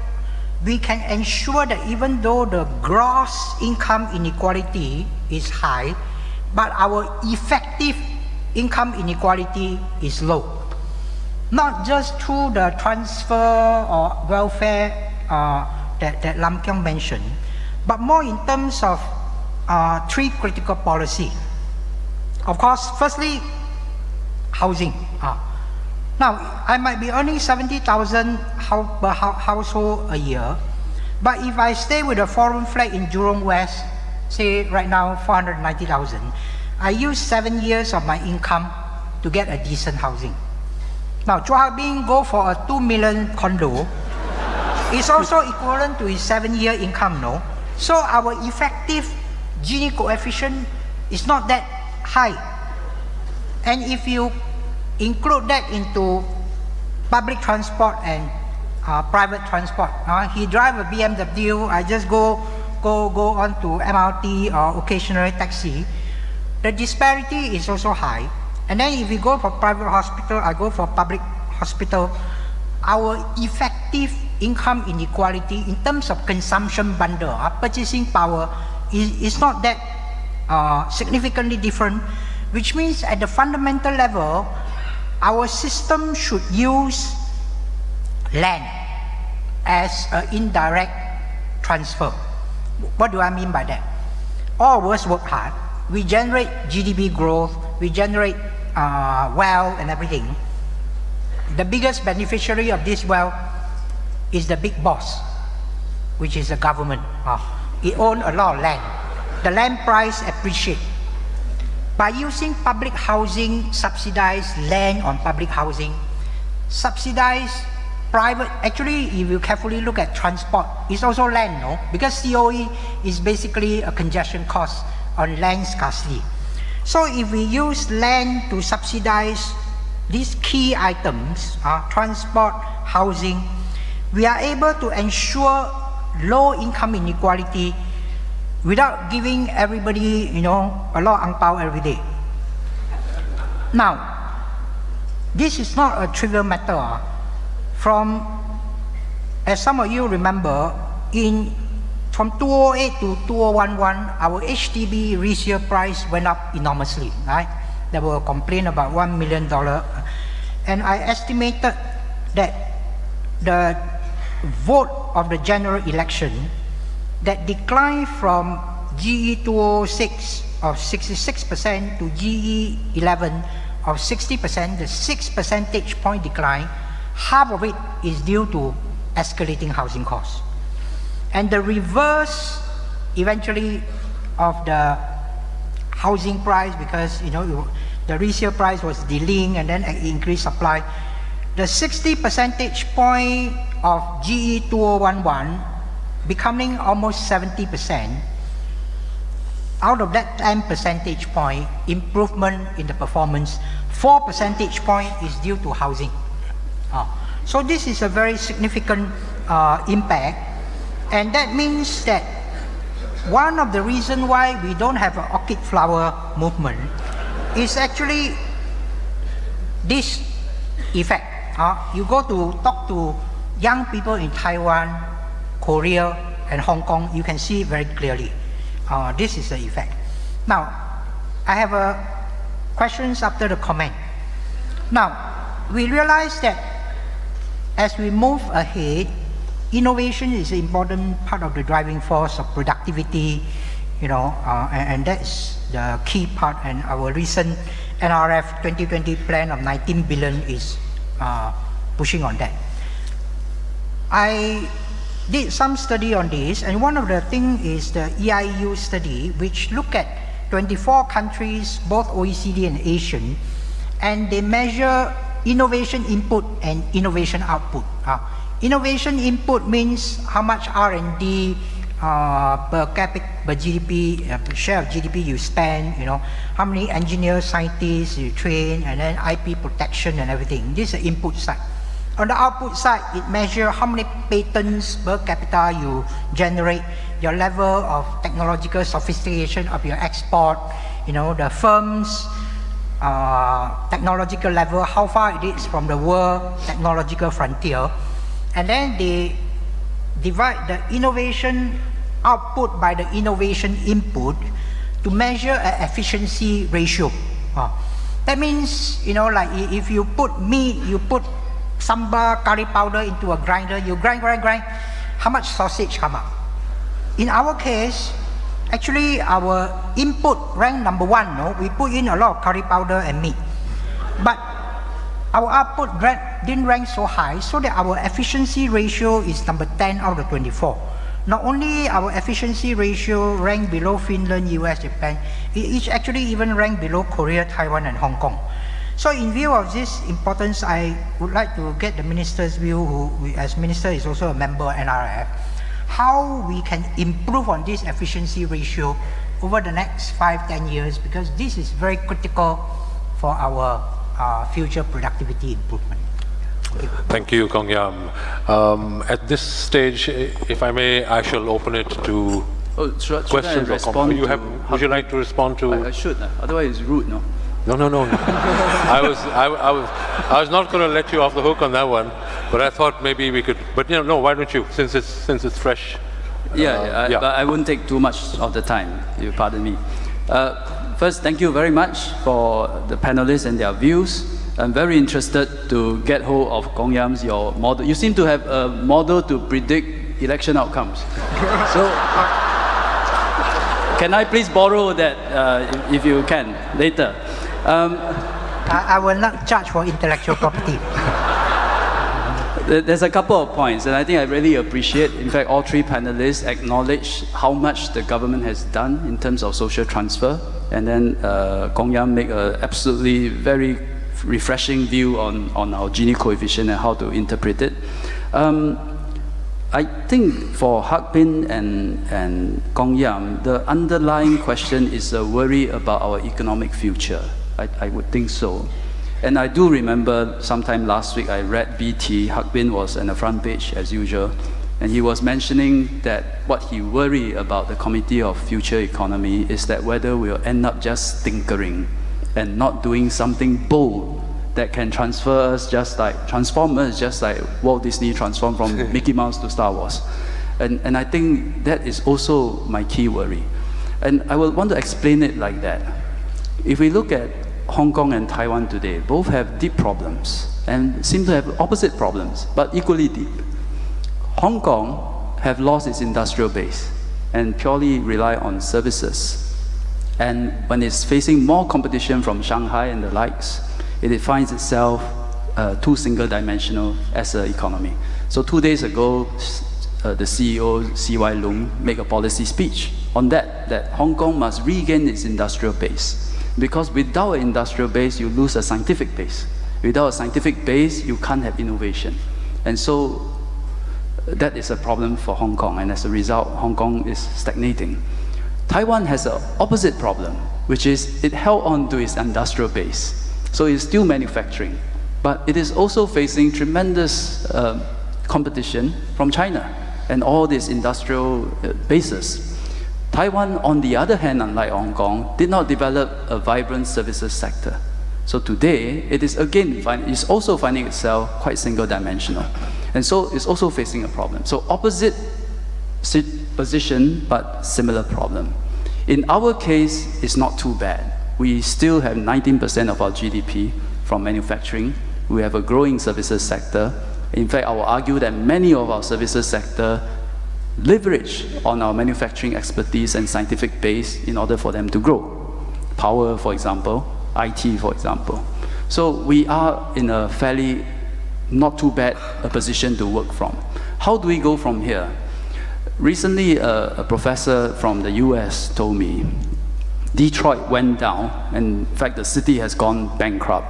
We can ensure that even though the gross income inequality is high, but our effective income inequality is low. Not just through the transfer or welfare that Lam Kiong mentioned, but more in terms of 3 critical policy. Of course, firstly, housing. Now, I might be earning 70,000 per household a year, but if I stay with a 4-room flat in Jurong West, say right now 490,000, I use 7 years of my income to get a decent housing. Now, Chua Hak Bing go for a 2 million condo, it's also equivalent to his 7-year income, no? So our effective Gini coefficient is not that high. And if you include that into public transport and private transport, he drive a BMW, I just go on to MRT or occasionally taxi, the disparity is also high. And then if we go for private hospital, I go for public hospital, our effective income inequality in terms of consumption bundle, purchasing power, is not that significantly different, which means at the fundamental level, our system should use land as an indirect transfer. What do I mean by that? All of us work hard, we generate GDP growth, we generate wealth and everything. The biggest beneficiary of this wealth is the big boss, which is the government. It owns a lot of land. The land price appreciates. By using public housing, subsidized land on public housing, subsidized private, actually if you carefully look at transport, it's also land, no? Because COE is basically a congestion cost on land scarcity. So if we use land to subsidize these key items, transport, housing, we are able to ensure low income inequality without giving everybody, a lot of ang pao every day. Now, this is not a trivial matter. As some of you remember, from 2008 to 2011, our HDB resale price went up enormously, right? There were complaints about $1 million. And I estimated that the vote of the general election that declined from GE 206 of 66% to GE 11 of 60%, the 6 percentage point decline, half of it is due to escalating housing costs. And the reverse eventually of the housing price, because the resale price was delaying and then increased supply, the 60 percentage point of GE 2011 becoming almost 70%. Out of that 10 percentage point improvement in the performance, 4 percentage point is due to housing. So this is a very significant impact, and that means that one of the reasons why we don't have an orchid flower movement is actually this effect. You go to talk to young people in Taiwan, Korea, and Hong Kong, you can see it very clearly. This is the effect. Now, I have questions after the comment. Now, we realize that as we move ahead, innovation is an important part of the driving force of productivity, and that's the key part. And our recent NRF 2020 plan of 19 billion is pushing on that. I did some study on this, and one of the things is the EIU study, which look at 24 countries, both OECD and Asian, and they measure innovation input and innovation output. Innovation input means how much R&D per capita, per GDP, share of GDP you spend, how many engineers, scientists you train, and then IP protection and everything. This is the input side. On the output side, it measures how many patents per capita you generate, your level of technological sophistication of your export, the firm's technological level, how far it is from the world technological frontier. And then they divide the innovation output by the innovation input to measure an efficiency ratio. That means, like if you put meat, you put sambal, curry powder into a grinder, you grind, how much sausage come out? In our case, actually our input ranked number 1, we put in a lot of curry powder and meat. But our output didn't rank so high, so that our efficiency ratio is number 10 out of 24. Not only our efficiency ratio ranked below Finland, US, Japan, it actually even ranked below Korea, Taiwan, and Hong Kong. So in view of this importance, I would like to get the Minister's view, who as Minister is also a member of NRF, how we can improve on this efficiency ratio over the next 5-10 years, because this is very critical for our future productivity improvement. Thank you, Kong Yam. At this stage, if I may, I shall open it to questions or comments. Would you like to respond to? I should, otherwise it's rude, no? No. I was not going to let you off the hook on that one, but I thought maybe we could. But no, why don't you? Since it's fresh. But I wouldn't take too much of the time. You pardon me. First, thank you very much for the panelists and their views. I'm very interested to get hold of Kong Yam's your model. You seem to have a model to predict election outcomes. So, can I please borrow that if you can later? I will not charge for intellectual property. There's a couple of points, and I think I really appreciate, in fact, all three panelists acknowledge how much the government has done in terms of social transfer, and then Kong Yam make an absolutely very refreshing view on our Gini coefficient and how to interpret it. I think for Hak Bin and Kong Yam, the underlying question is a worry about our economic future. I would think so. And I do remember sometime last week I read BT, Hak Bin was on the front page as usual, and he was mentioning that what he worry about the Committee of Future Economy is that whether we'll end up just tinkering and not doing something bold that can transform us just like Walt Disney transformed from Mickey Mouse to Star Wars. And I think that is also my key worry. And I will want to explain it like that. If we look at Hong Kong and Taiwan today, both have deep problems and seem to have opposite problems, but equally deep. Hong Kong have lost its industrial base and purely rely on services. And when it's facing more competition from Shanghai and the likes, it finds itself too single-dimensional as an economy. So 2 days ago, the CEO, C.Y. Leung, made a policy speech on that Hong Kong must regain its industrial base. Because without an industrial base, you lose a scientific base. Without a scientific base, you can't have innovation. And so that is a problem for Hong Kong, and as a result, Hong Kong is stagnating. Taiwan has an opposite problem, which is it held on to its industrial base. So it's still manufacturing, but it is also facing tremendous competition from China and all these industrial bases. Taiwan, on the other hand, unlike Hong Kong, did not develop a vibrant services sector. So today, it is again, it's also finding itself quite single-dimensional. And so it's also facing a problem. So opposite position, but similar problem. In our case, it's not too bad. We still have 19% of our GDP from manufacturing. We have a growing services sector. In fact, I will argue that many of our services sector leverage on our manufacturing expertise and scientific base in order for them to grow. Power, for example, IT, for example. So we are in a fairly not too bad a position to work from. How do we go from here? Recently, a professor from the US told me, Detroit went down, and in fact the city has gone bankrupt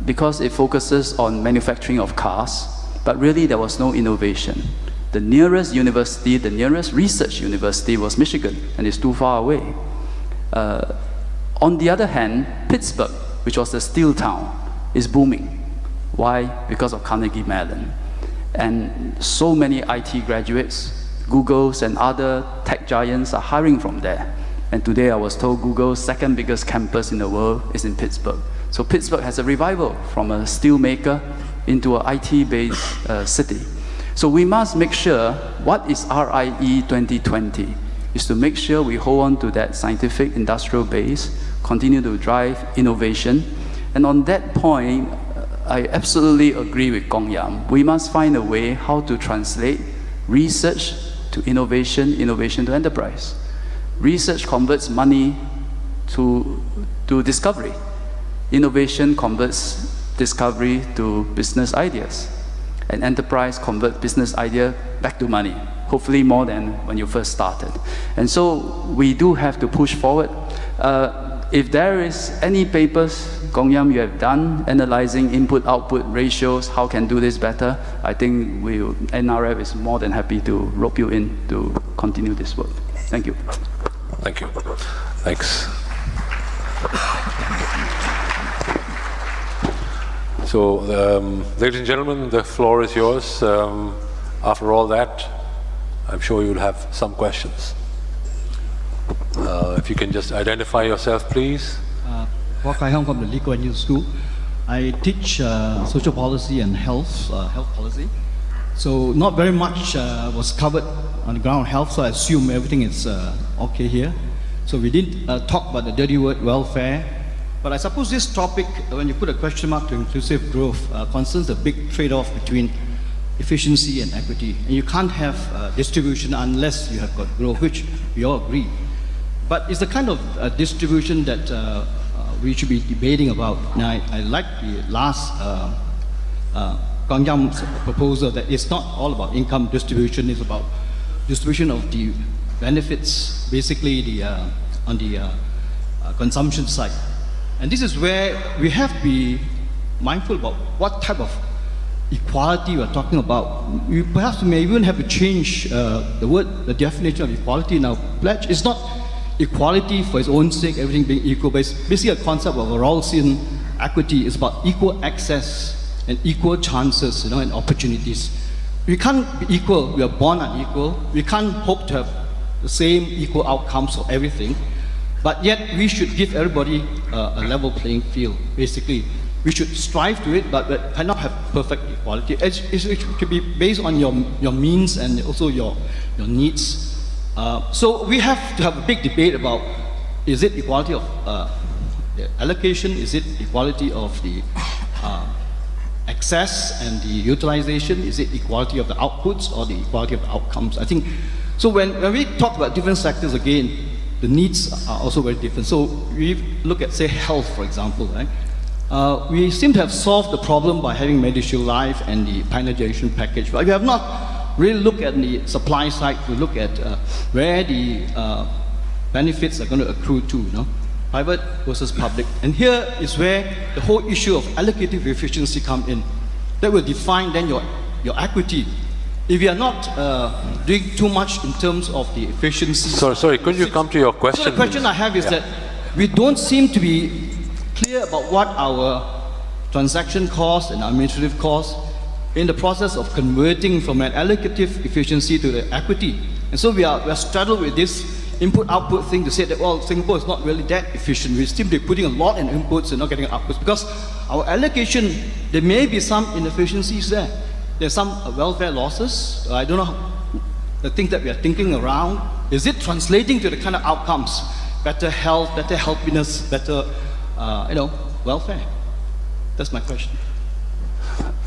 because it focuses on manufacturing of cars, but really there was no innovation. The nearest university, the nearest research university was Michigan, and it's too far away. On the other hand, Pittsburgh, which was a steel town, is booming. Why? Because of Carnegie Mellon. And so many IT graduates, Google's and other tech giants are hiring from there. And today I was told Google's second biggest campus in the world is in Pittsburgh. So Pittsburgh has a revival from a steel maker into an IT-based city. So we must make sure what is RIE 2020 is to make sure we hold on to that scientific industrial base, continue to drive innovation. And on that point, I absolutely agree with Kong Yam. We must find a way how to translate research to innovation, innovation to enterprise. Research converts money to discovery. Innovation converts discovery to business ideas. And enterprise converts business idea back to money, hopefully more than when you first started. And so we do have to push forward. If there is any papers, Kong Yam, you have done, analyzing input-output ratios, how can do this better, I think NRF is more than happy to rope you in to continue this work. Thank you. Thank you. Thanks. So, ladies and gentlemen, the floor is yours. After all that, I'm sure you'll have some questions. If you can just identify yourself, please. Kwok Kai Hong from the Lee Kuan Yew School. I teach social policy and health policy. So not very much was covered on the ground health, so I assume everything is okay here. So we didn't talk about the dirty word welfare. But I suppose this topic, when you put a question mark to inclusive growth, concerns a big trade-off between efficiency and equity. And you can't have distribution unless you have got growth, which we all agree. But it's the kind of distribution that we should be debating about. Now, I like the last Kong Yam's proposal that it's not all about income distribution, it's about distribution of the benefits, basically on the consumption side. And this is where we have to be mindful about what type of equality we're talking about. Perhaps we may even have to change the definition of equality in our pledge. It's not equality for its own sake, everything being equal, but it's basically a concept of a Rawlsian equity. It's about equal access and equal chances, and opportunities. We can't be equal, we are born unequal. We can't hope to have the same equal outcomes for everything. But yet we should give everybody a level playing field, basically. We should strive to it, but cannot have perfect equality. It should be based on your means and also your needs. So we have to have a big debate about, is it equality of the allocation, is it equality of the access and the utilization, is it equality of the outputs or the equality of the outcomes? I think, so when we talk about different sectors again, the needs are also very different. So we look at, say, health, for example, right? We seem to have solved the problem by having MediShield Life and the Pioneer Generation package, but we have not really looked at the supply side to look at where the benefits are going to accrue to, private versus public. And here is where the whole issue of allocative efficiency come in. That will define then your equity. If you are not doing too much in terms of the efficiency. Sorry, could you come to your question? So the question I have is that we don't seem to be clear about what our transaction costs and administrative costs in the process of converting from an allocative efficiency to the equity. And so we are straddled with this input-output thing to say that, well, Singapore is not really that efficient. We seem to be putting a lot in inputs and not getting outputs because our allocation, there may be some inefficiencies there. There's some welfare losses. I don't know the things that we are thinking around. Is it translating to the kind of outcomes? Better health, better healthiness, better, welfare? That's my question.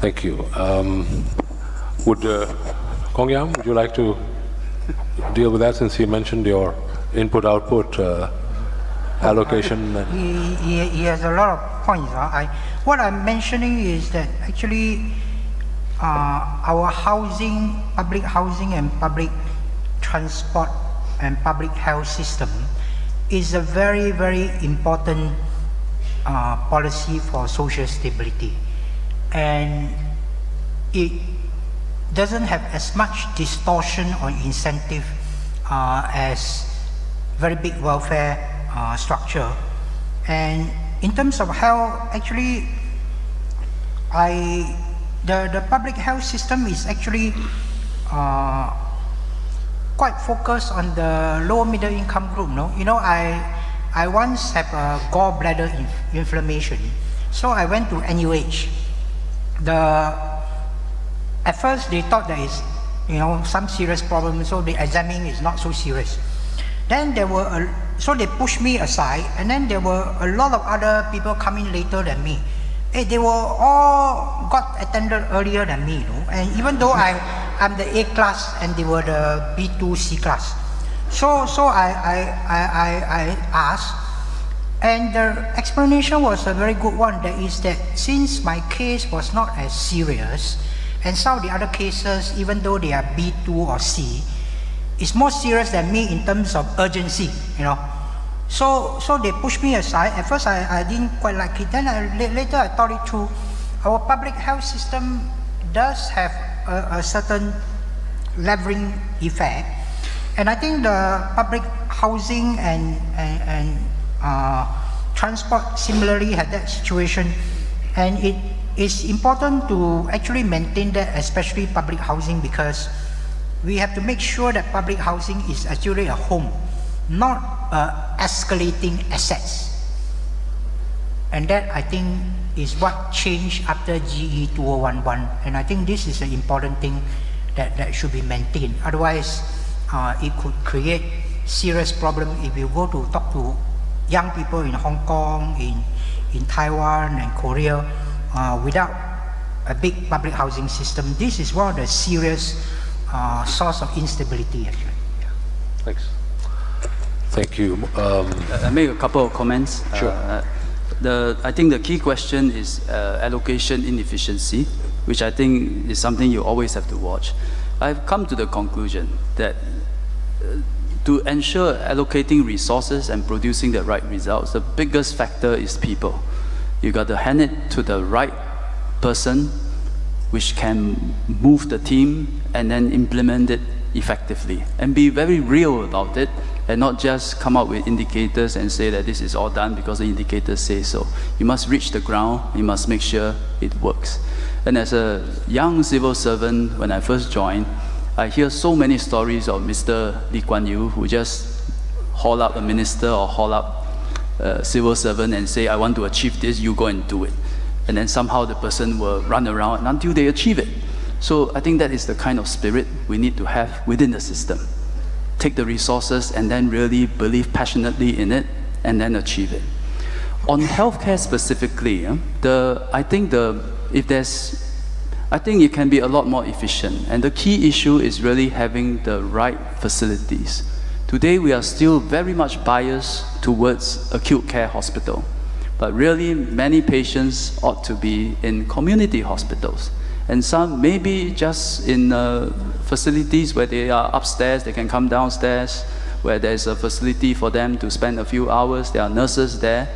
Thank you. Would Kong Yam, would you like to deal with that since you mentioned your input-output allocation? He has a lot of points. What I'm mentioning is that actually our housing, public housing and public transport and public health system is a very, very important policy for social stability. And it doesn't have as much distortion or incentive as very big welfare structure. And in terms of health, actually, the public health system is actually quite focused on the lower middle income group. No, you know, I once have a gallbladder inflammation, so I went to NUH. At first they thought there is, you know, some serious problem, so the examining is not so serious. Then so they pushed me aside, and then there were a lot of other people coming later than me. They were all got attended earlier than me, you know? And even though I'm the A class and they were the B2, C class. So I asked, and the explanation was a very good one. That is that since my case was not as serious, and some of the other cases, even though they are B2 or C, it's more serious than me in terms of urgency, you know. So they pushed me aside. At first I didn't quite like it. Then later I thought it through. Our public health system does have a certain leveling effect. And I think the public housing and transport similarly had that situation. And it is important to actually maintain that, especially public housing, because we have to make sure that public housing is actually a home, not escalating assets. And that, I think, is what changed after GE 2011. And I think this is an important thing that should be maintained. Otherwise, it could create serious problem if you go to talk to young people in Hong Kong, in Taiwan and Korea, without a big public housing system. This is one of the serious source of instability, actually. Thanks. Thank you. I make a couple of comments. Sure. I think the key question is allocation inefficiency, which I think is something you always have to watch. I've come to the conclusion that to ensure allocating resources and producing the right results, the biggest factor is people. You got to hand it to the right person, which can move the team and then implement it effectively, and be very real about it, and not just come up with indicators and say that this is all done because the indicators say so. You must reach the ground, you must make sure it works. And as a young civil servant, when I first joined, I hear so many stories of Mr. Lee Kuan Yew, who just haul up a minister or haul up a civil servant and say, I want to achieve this, you go and do it. And then somehow the person will run around until they achieve it. So I think that is the kind of spirit we need to have within the system. Take the resources and then really believe passionately in it and then achieve it. On healthcare specifically, I think it can be a lot more efficient. And the key issue is really having the right facilities. Today we are still very much biased towards acute care hospital. But really many patients ought to be in community hospitals. And some maybe just in facilities where they are upstairs, they can come downstairs, where there's a facility for them to spend a few hours. There are nurses there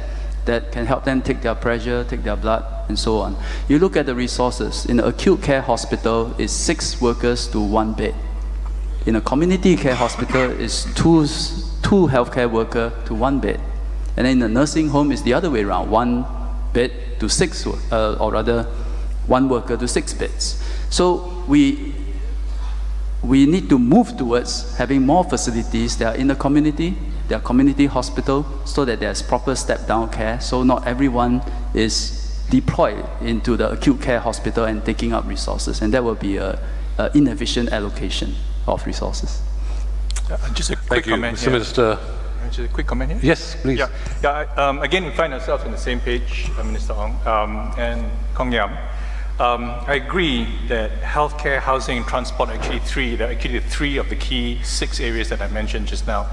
that can help them take their pressure, take their blood, and so on. You look at the resources. In an acute care hospital, it's 6 workers to 1 bed. In a community care hospital, it's two healthcare workers to 1 bed. And then in a nursing home, it's the other way around, 1 bed to 6, or rather, 1 worker to 6 beds. So we need to move towards having more facilities that are in the community, they are community hospital, so that there's proper step-down care, so not everyone is deployed into the acute care hospital and taking up resources, and that will be an inefficient allocation of resources. Just a quick comment Mr. here. Minister. Just a quick comment here? Yes, please. Again, we find ourselves on the same page, Minister Ong and Kong Yam. I agree that healthcare, housing, and transport are actually the 3 of the key 6 areas that I mentioned just now.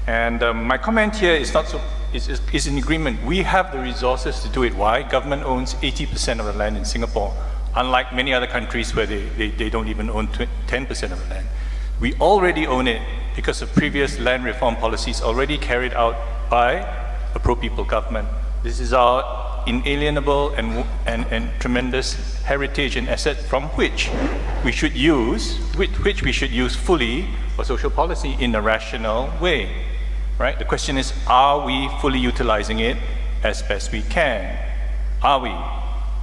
And my comment here is in agreement. We have the resources to do it. Why? Government owns 80% of the land in Singapore. unlike many other countries where they don't even own 10% of the land. We already own it because of previous land reform policies already carried out by a pro-people government. This is our inalienable and tremendous heritage and asset from which we should use, which we should use fully for social policy in a rational way, right? The question is, are we fully utilizing it as best we can? Are we?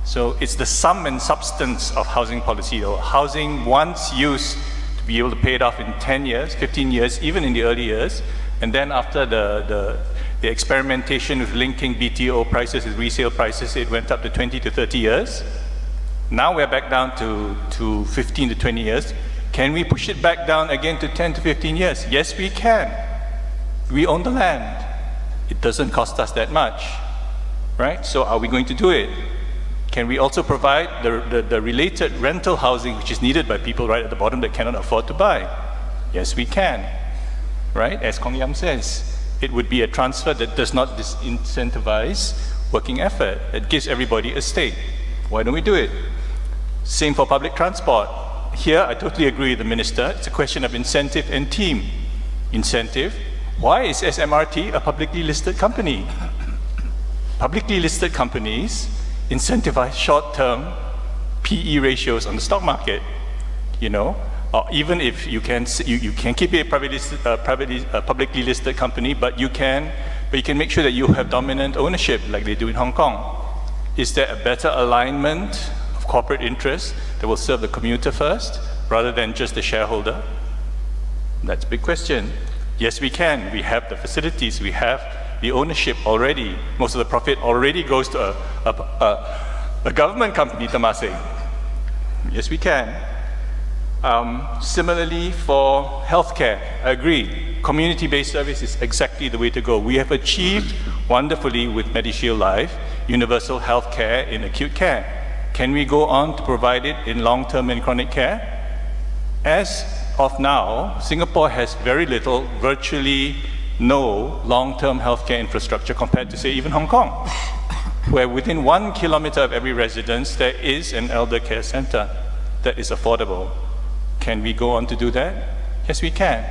So it's the sum and substance of housing policy, though. Housing once used to be able to pay it off in 10 years, 15 years, even in the early years, and then after the experimentation with linking BTO prices with resale prices, it went up to 20 to 30 years. Now we're back down to 15 to 20 years. Can we push it back down again to 10 to 15 years? Yes, we can. We own the land. It doesn't cost us that much, right? So are we going to do it? Can we also provide the related rental housing which is needed by people right at the bottom that cannot afford to buy? Yes, we can, right? As Kong Yam says, it would be a transfer that does not disincentivize working effort. It gives everybody a stake. Why don't we do it? Same for public transport. Here, I totally agree with the Minister. It's a question of incentive and team. Incentive. Why is SMRT a publicly listed company? Publicly listed companies incentivize short-term PE ratios on the stock market, you know? Or even if you can keep it a publicly listed company, but you can make sure that you have dominant ownership like they do in Hong Kong. Is there a better alignment of corporate interests that will serve the commuter first rather than just the shareholder? That's a big question. Yes, we can. We have the facilities. We have the ownership already. Most of the profit already goes to a government company, Temasek. Yes, we can. Similarly, for healthcare, I agree. Community-based service is exactly the way to go. We have achieved wonderfully with MediShield Life, universal healthcare in acute care. Can we go on to provide it in long-term and chronic care? As of now, Singapore has very little, virtually no long-term healthcare infrastructure compared to, say, even Hong Kong, where within 1 kilometer of every residence, there is an elder care center that is affordable. Can we go on to do that? Yes, we can.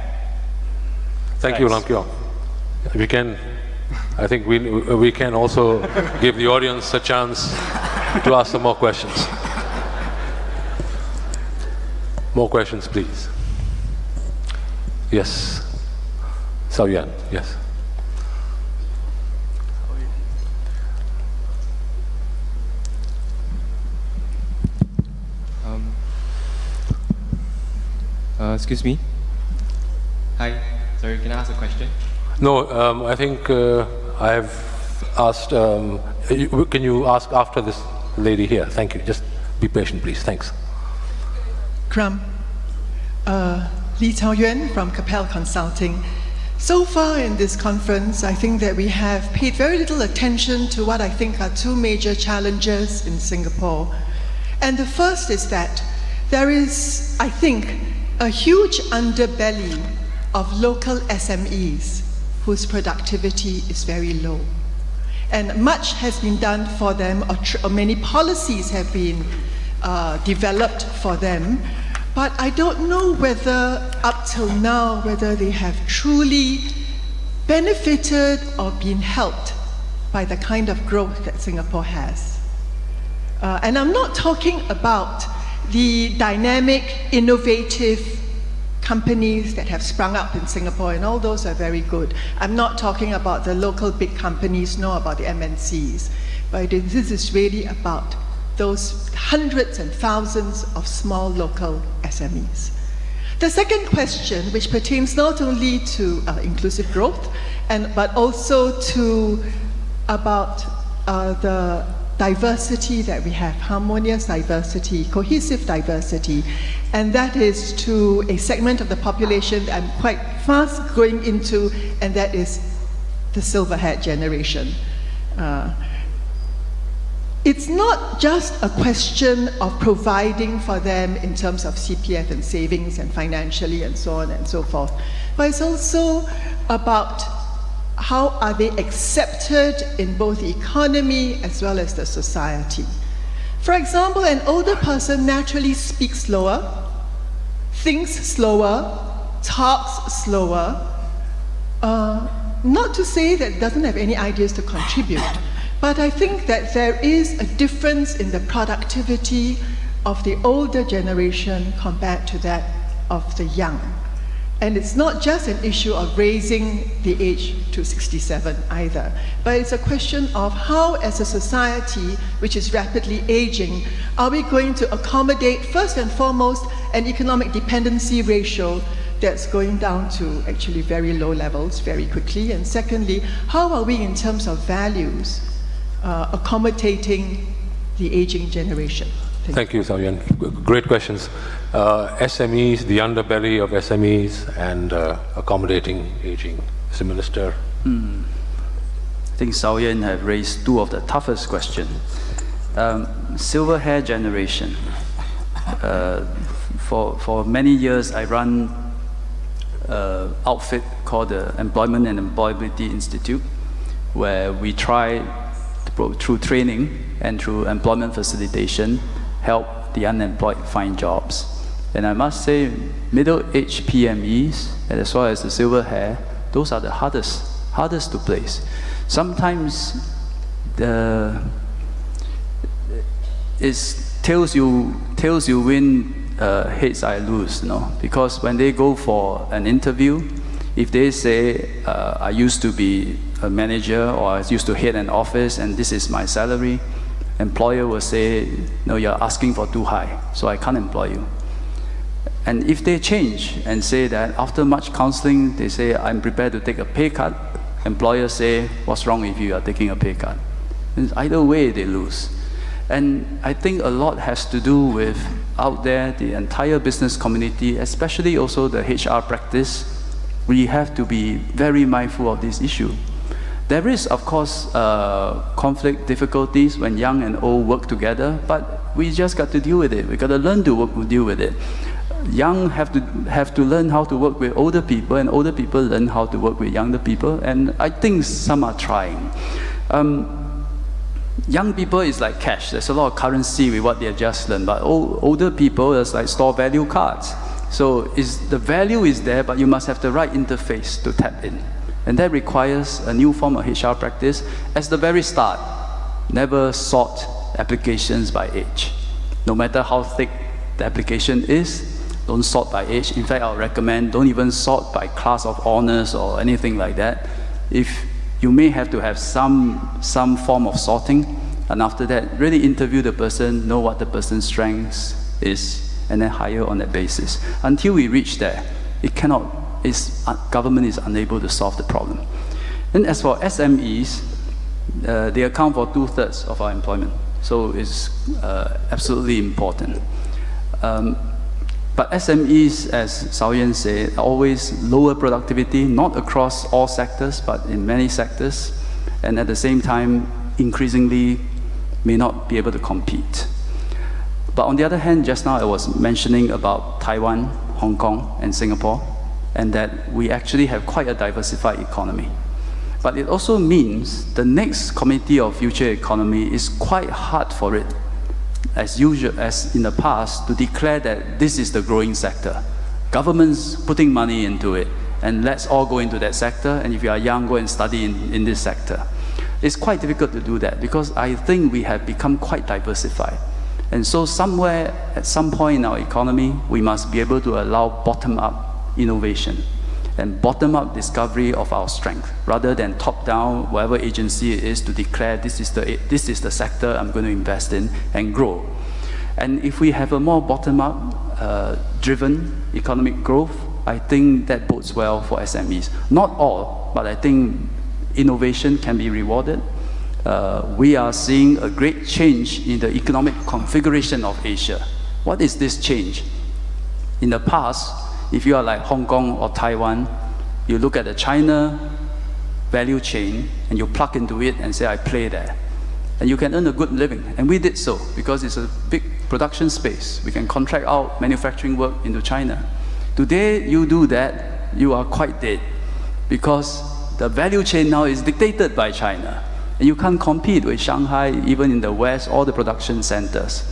Thank you, Lam Kiong. We can, I think we can also give the audience a chance to ask some more questions. More questions, please. Yes. Sao Yan, yes. Excuse me. Hi. Sorry, can I ask a question? No, I think I have asked. Can you ask after this lady here? Thank you. Just be patient, please. Thanks. Kram. Lee Tao Yuan from Capel Consulting. So far in this conference, I think that we have paid very little attention to what I think are two major challenges in Singapore. And the first is that there is, I think, a huge underbelly of local SMEs whose productivity is very low. And much has been done for them, or many policies have been developed for them. But I don't know whether, up till now, whether they have truly benefited or been helped by the kind of growth that Singapore has. And I'm not talking about the dynamic, innovative companies that have sprung up in Singapore, and all those are very good. I'm not talking about the local big companies, nor about the MNCs. But this is really about those hundreds and thousands of small local SMEs. The second question, which pertains not only to inclusive growth, but also to about the diversity that we have, harmonious diversity, cohesive diversity, and that is to a segment of the population that I'm quite fast going into, and that is the silver-haired generation. It's not just a question of providing for them in terms of CPF and savings and financially and so on and so forth, but it's also about how are they accepted in both the economy as well as the society. For example, an older person naturally speaks slower, thinks slower, talks slower. Not to say that it doesn't have any ideas to contribute, but I think that there is a difference in the productivity of the older generation compared to that of the young. And it's not just an issue of raising the age to 67 either, but it's a question of how, as a society which is rapidly aging, are we going to accommodate, first and foremost, an economic dependency ratio that's going down to actually very low levels very quickly, and secondly, how are we in terms of values accommodating the aging generation? Thank you, Zhao Yuan. Great questions. SMEs, the underbelly of SMEs, and accommodating aging. Mr. Minister. I think Zhao Yuan have raised two of the toughest questions. Silver hair generation. For many years, I run an outfit called the Employment and Employability Institute, where we try, through training and through employment facilitation, help the unemployed find jobs. And I must say, middle-aged PMEs, and as well as the silver hair, those are the hardest to place. Sometimes it's tails you win, heads I lose, because when they go for an interview, if they say, I used to be a manager, or I used to head an office, and this is my salary, employer will say, no, you're asking for too high, so I can't employ you. And if they change and say that after much counseling, they say, I'm prepared to take a pay cut, employers say, what's wrong if you are taking a pay cut? And either way, they lose. And I think a lot has to do with out there, the entire business community, especially also the HR practice. We have to be very mindful of this issue. There is, of course, conflict, difficulties when young and old work together, but we just got to deal with it. We got to learn to deal with it. Young have to learn how to work with older people, and older people learn how to work with younger people, and I think some are trying. Young people is like cash. There's a lot of currency with what they have just learned, but older people is like store value cards. So the value is there, but you must have the right interface to tap in. And that requires a new form of HR practice. As the very start, never sort applications by age. No matter how thick the application is, don't sort by age. In fact, I would recommend don't even sort by class of honors or anything like that. If you may have to have some form of sorting, and after that, really interview the person, know what the person's strengths is, and then hire on that basis. Until we reach there, government is unable to solve the problem. And as for SMEs, they account for 2/3 of our employment, so it's absolutely important. But SMEs, as Zhao Yuan said, are always lower productivity, not across all sectors, but in many sectors, and at the same time, increasingly may not be able to compete. But on the other hand, just now I was mentioning about Taiwan, Hong Kong, and Singapore, and that we actually have quite a diversified economy. But it also means the next Committee of Future Economy is quite hard for it, as usual, as in the past, to declare that this is the growing sector. Government's putting money into it, and let's all go into that sector, and if you are young, go and study in this sector. It's quite difficult to do that, because I think we have become quite diversified. And so somewhere, at some point in our economy, we must be able to allow bottom-up innovation and bottom-up discovery of our strength, rather than top-down, whatever agency it is, to declare this is the sector I'm going to invest in and grow. And if we have a more bottom-up driven economic growth, I think that bodes well for SMEs. Not all, but I think innovation can be rewarded. We are seeing a great change in the economic configuration of Asia. What is this change? In the past, if you are like Hong Kong or Taiwan, you look at the China value chain and you plug into it and say, I play there. And you can earn a good living. And we did so because it's a big production space. We can contract out manufacturing work into China. Today, you do that, you are quite dead, because the value chain now is dictated by China. And you can't compete with Shanghai, even in the West, all the production centers.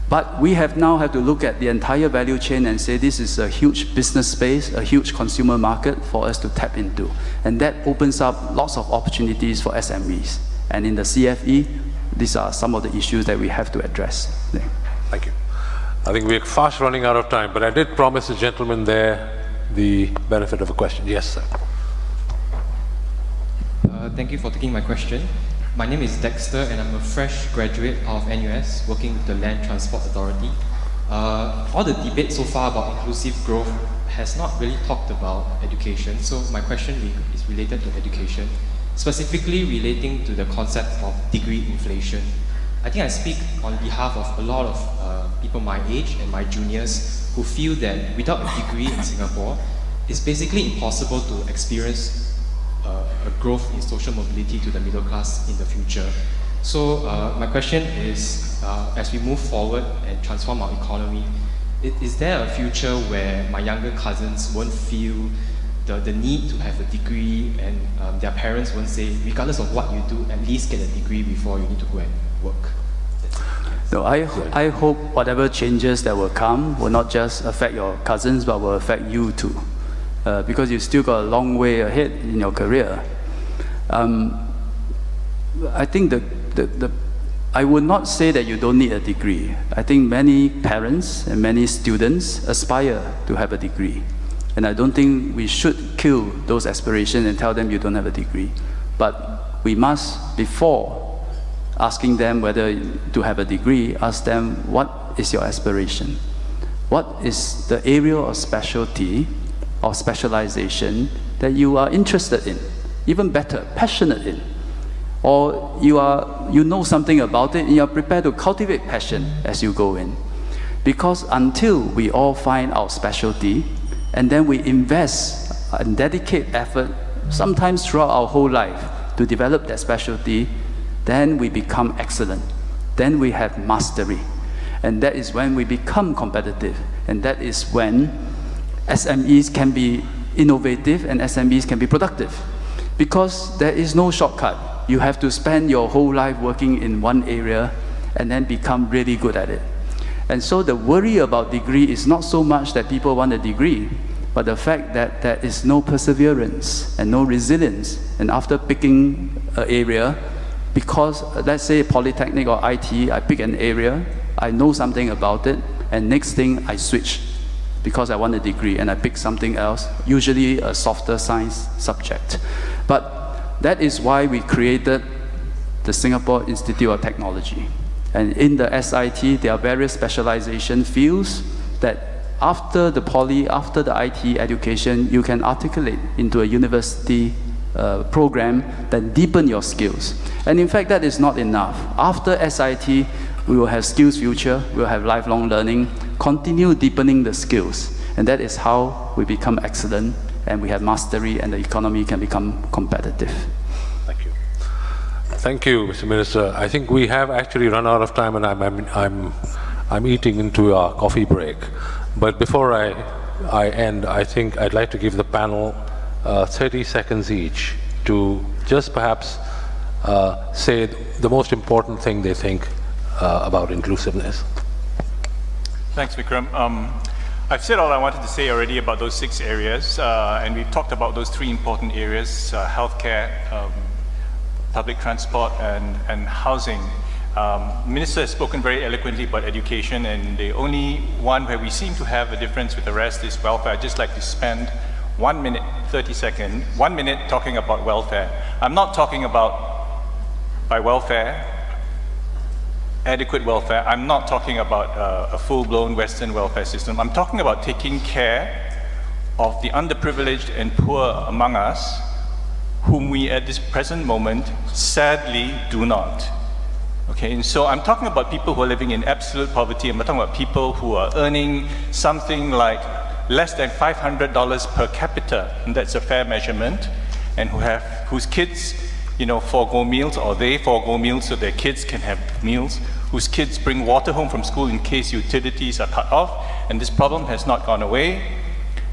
But we now have to look at the entire value chain and say this is a huge business space, a huge consumer market for us to tap into. And that opens up lots of opportunities for SMEs. And in the CFE, these are some of the issues that we have to address. Thank you. I think we're fast running out of time, but I did promise the gentleman there the benefit of a question. Yes, sir. Thank you for taking my question. My name is Dexter, and I'm a fresh graduate of NUS working with the Land Transport Authority. All the debate so far about inclusive growth has not really talked about education, so my question is related to education, specifically relating to the concept of degree inflation. I think I speak on behalf of a lot of people my age and my juniors who feel that without a degree in Singapore, it's basically impossible to experience a growth in social mobility to the middle class in the future. So my question is, as we move forward and transform our economy, is there a future where my younger cousins won't feel the need to have a degree, and their parents won't say, regardless of what you do, at least get a degree before you need to go and work? So I hope whatever changes that will come will not just affect your cousins, but will affect you too. Because you still got a long way ahead in your career. I think I would not say that you don't need a degree. I think many parents and many students aspire to have a degree. And I don't think we should kill those aspirations and tell them you don't have a degree. But we must, before asking them whether to have a degree, ask them, what is your aspiration? What is the area of specialty or specialization that you are interested in, even better, passionate in? Or you know something about it and you are prepared to cultivate passion as you go in. Because until we all find our specialty, and then we invest and dedicate effort, sometimes throughout our whole life, to develop that specialty, then we become excellent. Then we have mastery. And that is when we become competitive. And that is when SMEs can be innovative and SMEs can be productive. Because there is no shortcut. You have to spend your whole life working in one area and then become really good at it. And so the worry about degree is not so much that people want a degree, but the fact that there is no perseverance and no resilience. And after picking an area, because let's say Polytechnic or IT, I pick an area, I know something about it, and next thing I switch because I want a degree and I pick something else, usually a softer science subject. But that is why we created the Singapore Institute of Technology. And in the SIT, there are various specialization fields that after the poly, after the IT education, you can articulate into a university program that deepen your skills. And in fact, that is not enough. After SIT, we will have skills future, we will have lifelong learning, continue deepening the skills. And that is how we become excellent and we have mastery and the economy can become competitive. Thank you. Thank you, Mr. Minister. I think we have actually run out of time and I'm eating into our coffee break. But before I end, I think I'd like to give the panel 30 seconds each to just perhaps say the most important thing they think about inclusiveness. Thanks, Vikram. I've said all I wanted to say already about those 6 areas, and we've talked about those 3 important areas, healthcare, public transport, and housing. The Minister has spoken very eloquently about education, and the only one where we seem to have a difference with the rest is welfare. I'd just like to spend 1 minute, 30 seconds, 1 minute talking about welfare. I'm not talking about, by welfare, adequate welfare. I'm not talking about a full-blown Western welfare system. I'm talking about taking care of the underprivileged and poor among us, whom we at this present moment sadly do not. Okay, and so I'm talking about people who are living in absolute poverty. I'm talking about people who are earning something like less than $500 per capita, and that's a fair measurement, and whose kids, forego meals, or they forego meals so their kids can have meals, whose kids bring water home from school in case utilities are cut off, and this problem has not gone away.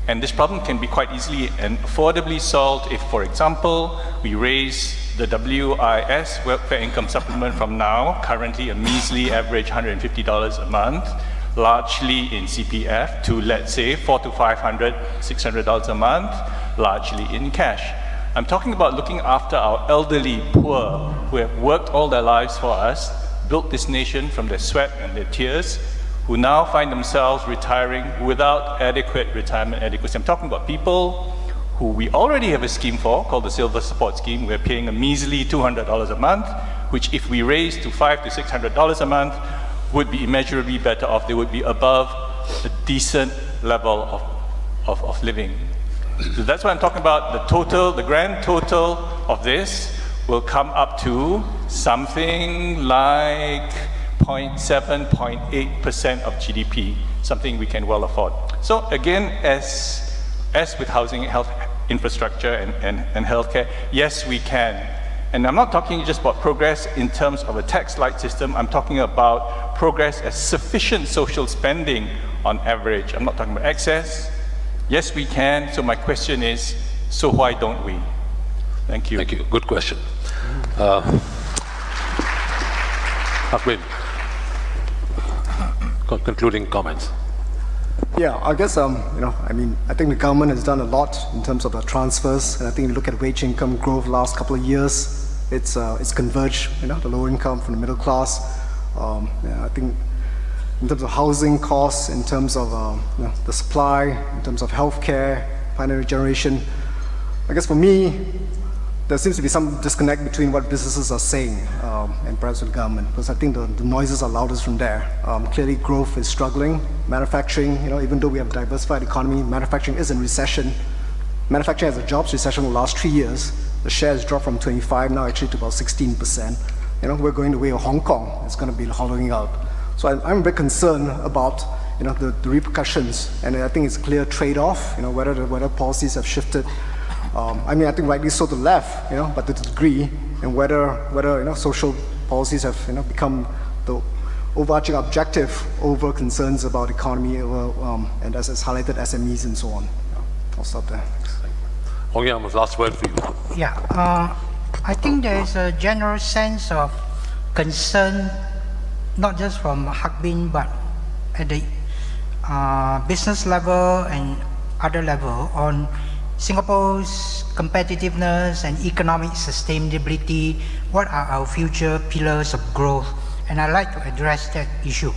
And this problem can be quite easily and affordably solved if, for example, we raise the WIS, Welfare Income Supplement, from now, currently a measly average $150 a month, largely in CPF, to, let's say, $400 to $500, $600 a month, largely in cash. I'm talking about looking after our elderly poor who have worked all their lives for us, built this nation from their sweat and their tears, who now find themselves retiring without adequate retirement adequacy. I'm talking about people who we already have a scheme for, called the Silver Support Scheme. We're paying a measly $200 a month, which if we raise to $500 to $600 a month, would be immeasurably better off. They would be above a decent level of living. So that's what I'm talking about. The grand total of this will come up to something like 0.7, 0.8% of GDP, something we can well afford. So again, as with housing, health infrastructure, and healthcare, yes, we can. And I'm not talking just about progress in terms of a tax-light system. I'm talking about progress as sufficient social spending on average. I'm not talking about excess. Yes, we can. So my question is, so why don't we? Thank you. Thank you. Good question. Akwin, concluding comments. Yeah, I guess, I think the government has done a lot in terms of the transfers, and I think if you look at wage income growth last couple of years, it's converged, the low income from the middle class. I think in terms of housing costs, in terms of the supply, in terms of healthcare, pioneer generation, I guess for me, there seems to be some disconnect between what businesses are saying and perhaps with government, because I think the noises are loudest from there. Clearly growth is struggling. Manufacturing, even though we have a diversified economy, manufacturing is in recession. Manufacturing has a jobs recession in the last 3 years. The share has dropped from 25 now actually to about 16%. We're going the way of Hong Kong. It's going to be hollowing out. So I'm very concerned about the repercussions, and I think it's a clear trade-off, whether policies have shifted. I think rightly so to the left, but to the degree, and whether social policies have become the overarching objective over concerns about economy, and as it's highlighted SMEs and so on. I'll stop there. Hong Yang, last word for you. Yeah, I think there is a general sense of concern, not just from Harbin, but at the business level and other level on Singapore's competitiveness and economic sustainability. What are our future pillars of growth? And I'd like to address that issue.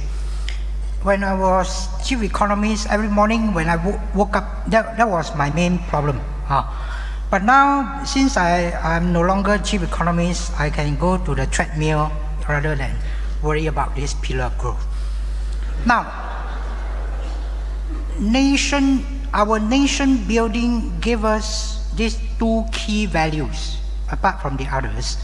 When I was chief economist, every morning when I woke up, that was my main problem. But now, since I'm no longer chief economist, I can go to the treadmill rather than worry about this pillar of growth. Now, our nation building gave us these two key values, apart from the others,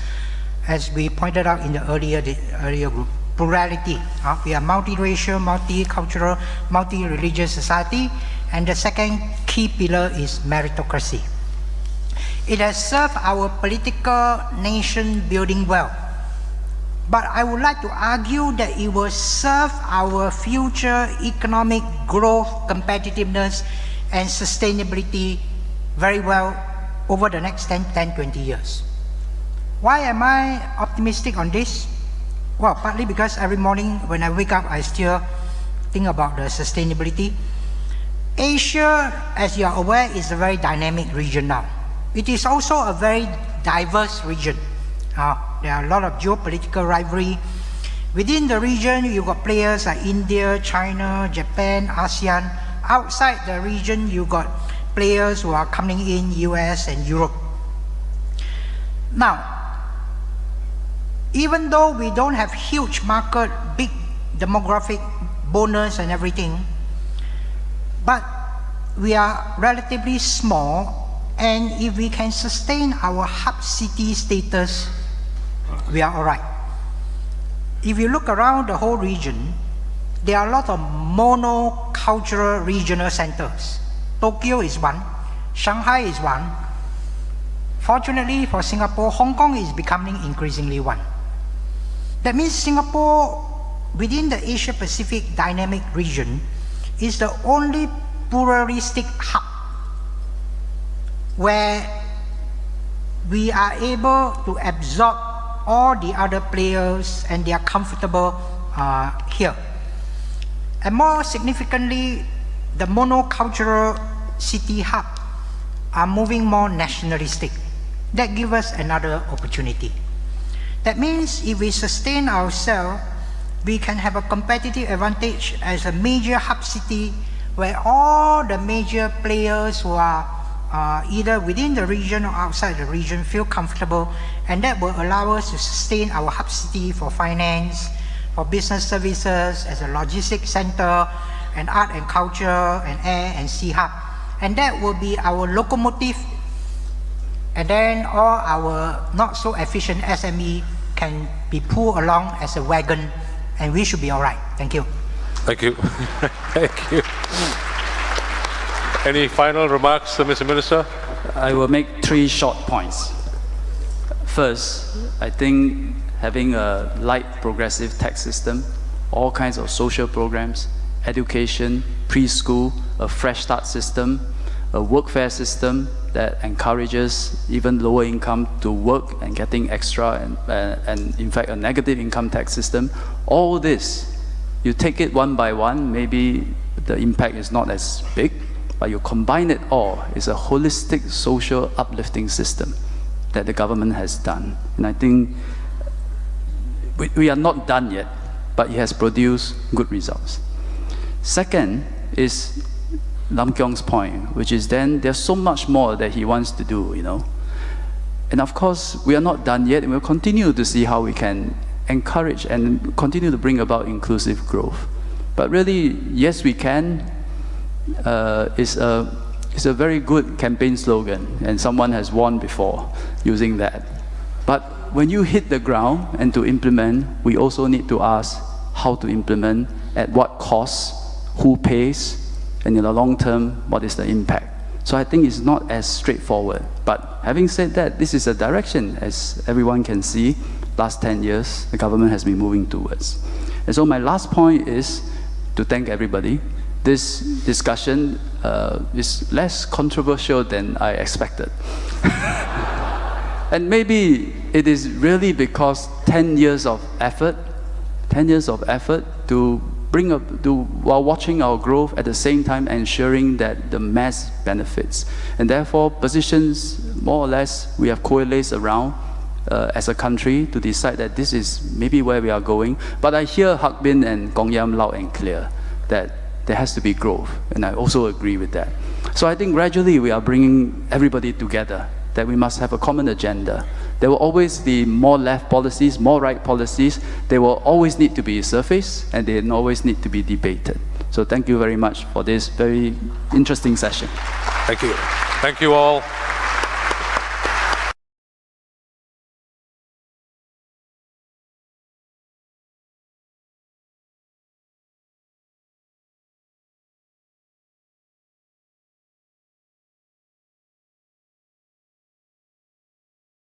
as we pointed out in the earlier group. Plurality. We are multiracial, multicultural, multi-religious society, and the second key pillar is meritocracy. It has served our political nation building well, but I would like to argue that it will serve our future economic growth, competitiveness, and sustainability very well over the next 10-20 years. Why am I optimistic on this? Well, partly because every morning when I wake up, I still think about the sustainability. Asia, as you are aware, is a very dynamic region now. It is also a very diverse region. There are a lot of geopolitical rivalry. Within the region, you've got players like India, China, Japan, ASEAN. Outside the region, you've got players who are coming in, US and Europe. Now, even though we don't have huge market, big demographic bonus and everything, but we are relatively small, and if we can sustain our hub city status, we are all right. If you look around the whole region, there are a lot of monocultural regional centers. Tokyo is one, Shanghai is one. Fortunately for Singapore, Hong Kong is becoming increasingly one. That means Singapore, within the Asia-Pacific dynamic region, is the only pluralistic hub where we are able to absorb all the other players and they are comfortable here. And more significantly, the monocultural city hub are moving more nationalistic. That gives us another opportunity. That means if we sustain ourselves, we can have a competitive advantage as a major hub city where all the major players who are either within the region or outside the region feel comfortable, and that will allow us to sustain our hub city for finance, for business services, as a logistics center, and art and culture, and air and sea hub. And that will be our locomotive, and then all our not so efficient SME can be pulled along as a wagon, and we should be all right. Thank you. Thank you. Thank you. Any final remarks, Mr. Minister? I will make 3 short points. First, I think having a light progressive tax system, all kinds of social programs, education, preschool, a fresh start system, a workfare system that encourages even lower income to work and getting extra, and in fact a negative income tax system. All this, you take it one by one, maybe the impact is not as big, but you combine it all, it's a holistic social uplifting system that the government has done. And I think we are not done yet, but it has produced good results. Second is Lam Kiong's point, which is then there's so much more that he wants to do, you know. And of course, we are not done yet, and we'll continue to see how we can encourage and continue to bring about inclusive growth. But really, yes, we can. It's a very good campaign slogan, and someone has won before using that. But when you hit the ground and to implement, we also need to ask how to implement, at what cost, who pays, and in the long term, what is the impact? So I think it's not as straightforward. But having said that, this is a direction, as everyone can see, last 10 years, the government has been moving towards. And so my last point is to thank everybody. This discussion is less controversial than I expected. And maybe it is really because 10 years of effort to bring up, while watching our growth, at the same time ensuring that the mass benefits. And therefore, positions, more or less, we have coalesced around as a country to decide that this is maybe where we are going. But I hear Hak Bin and Kong Yam loud and clear that there has to be growth, and I also agree with that. So I think gradually we are bringing everybody together, that we must have a common agenda. There will always be more left policies, more right policies. They will always need to be surfaced, and they always need to be debated. So thank you very much for this very interesting session. Thank you. Thank you all.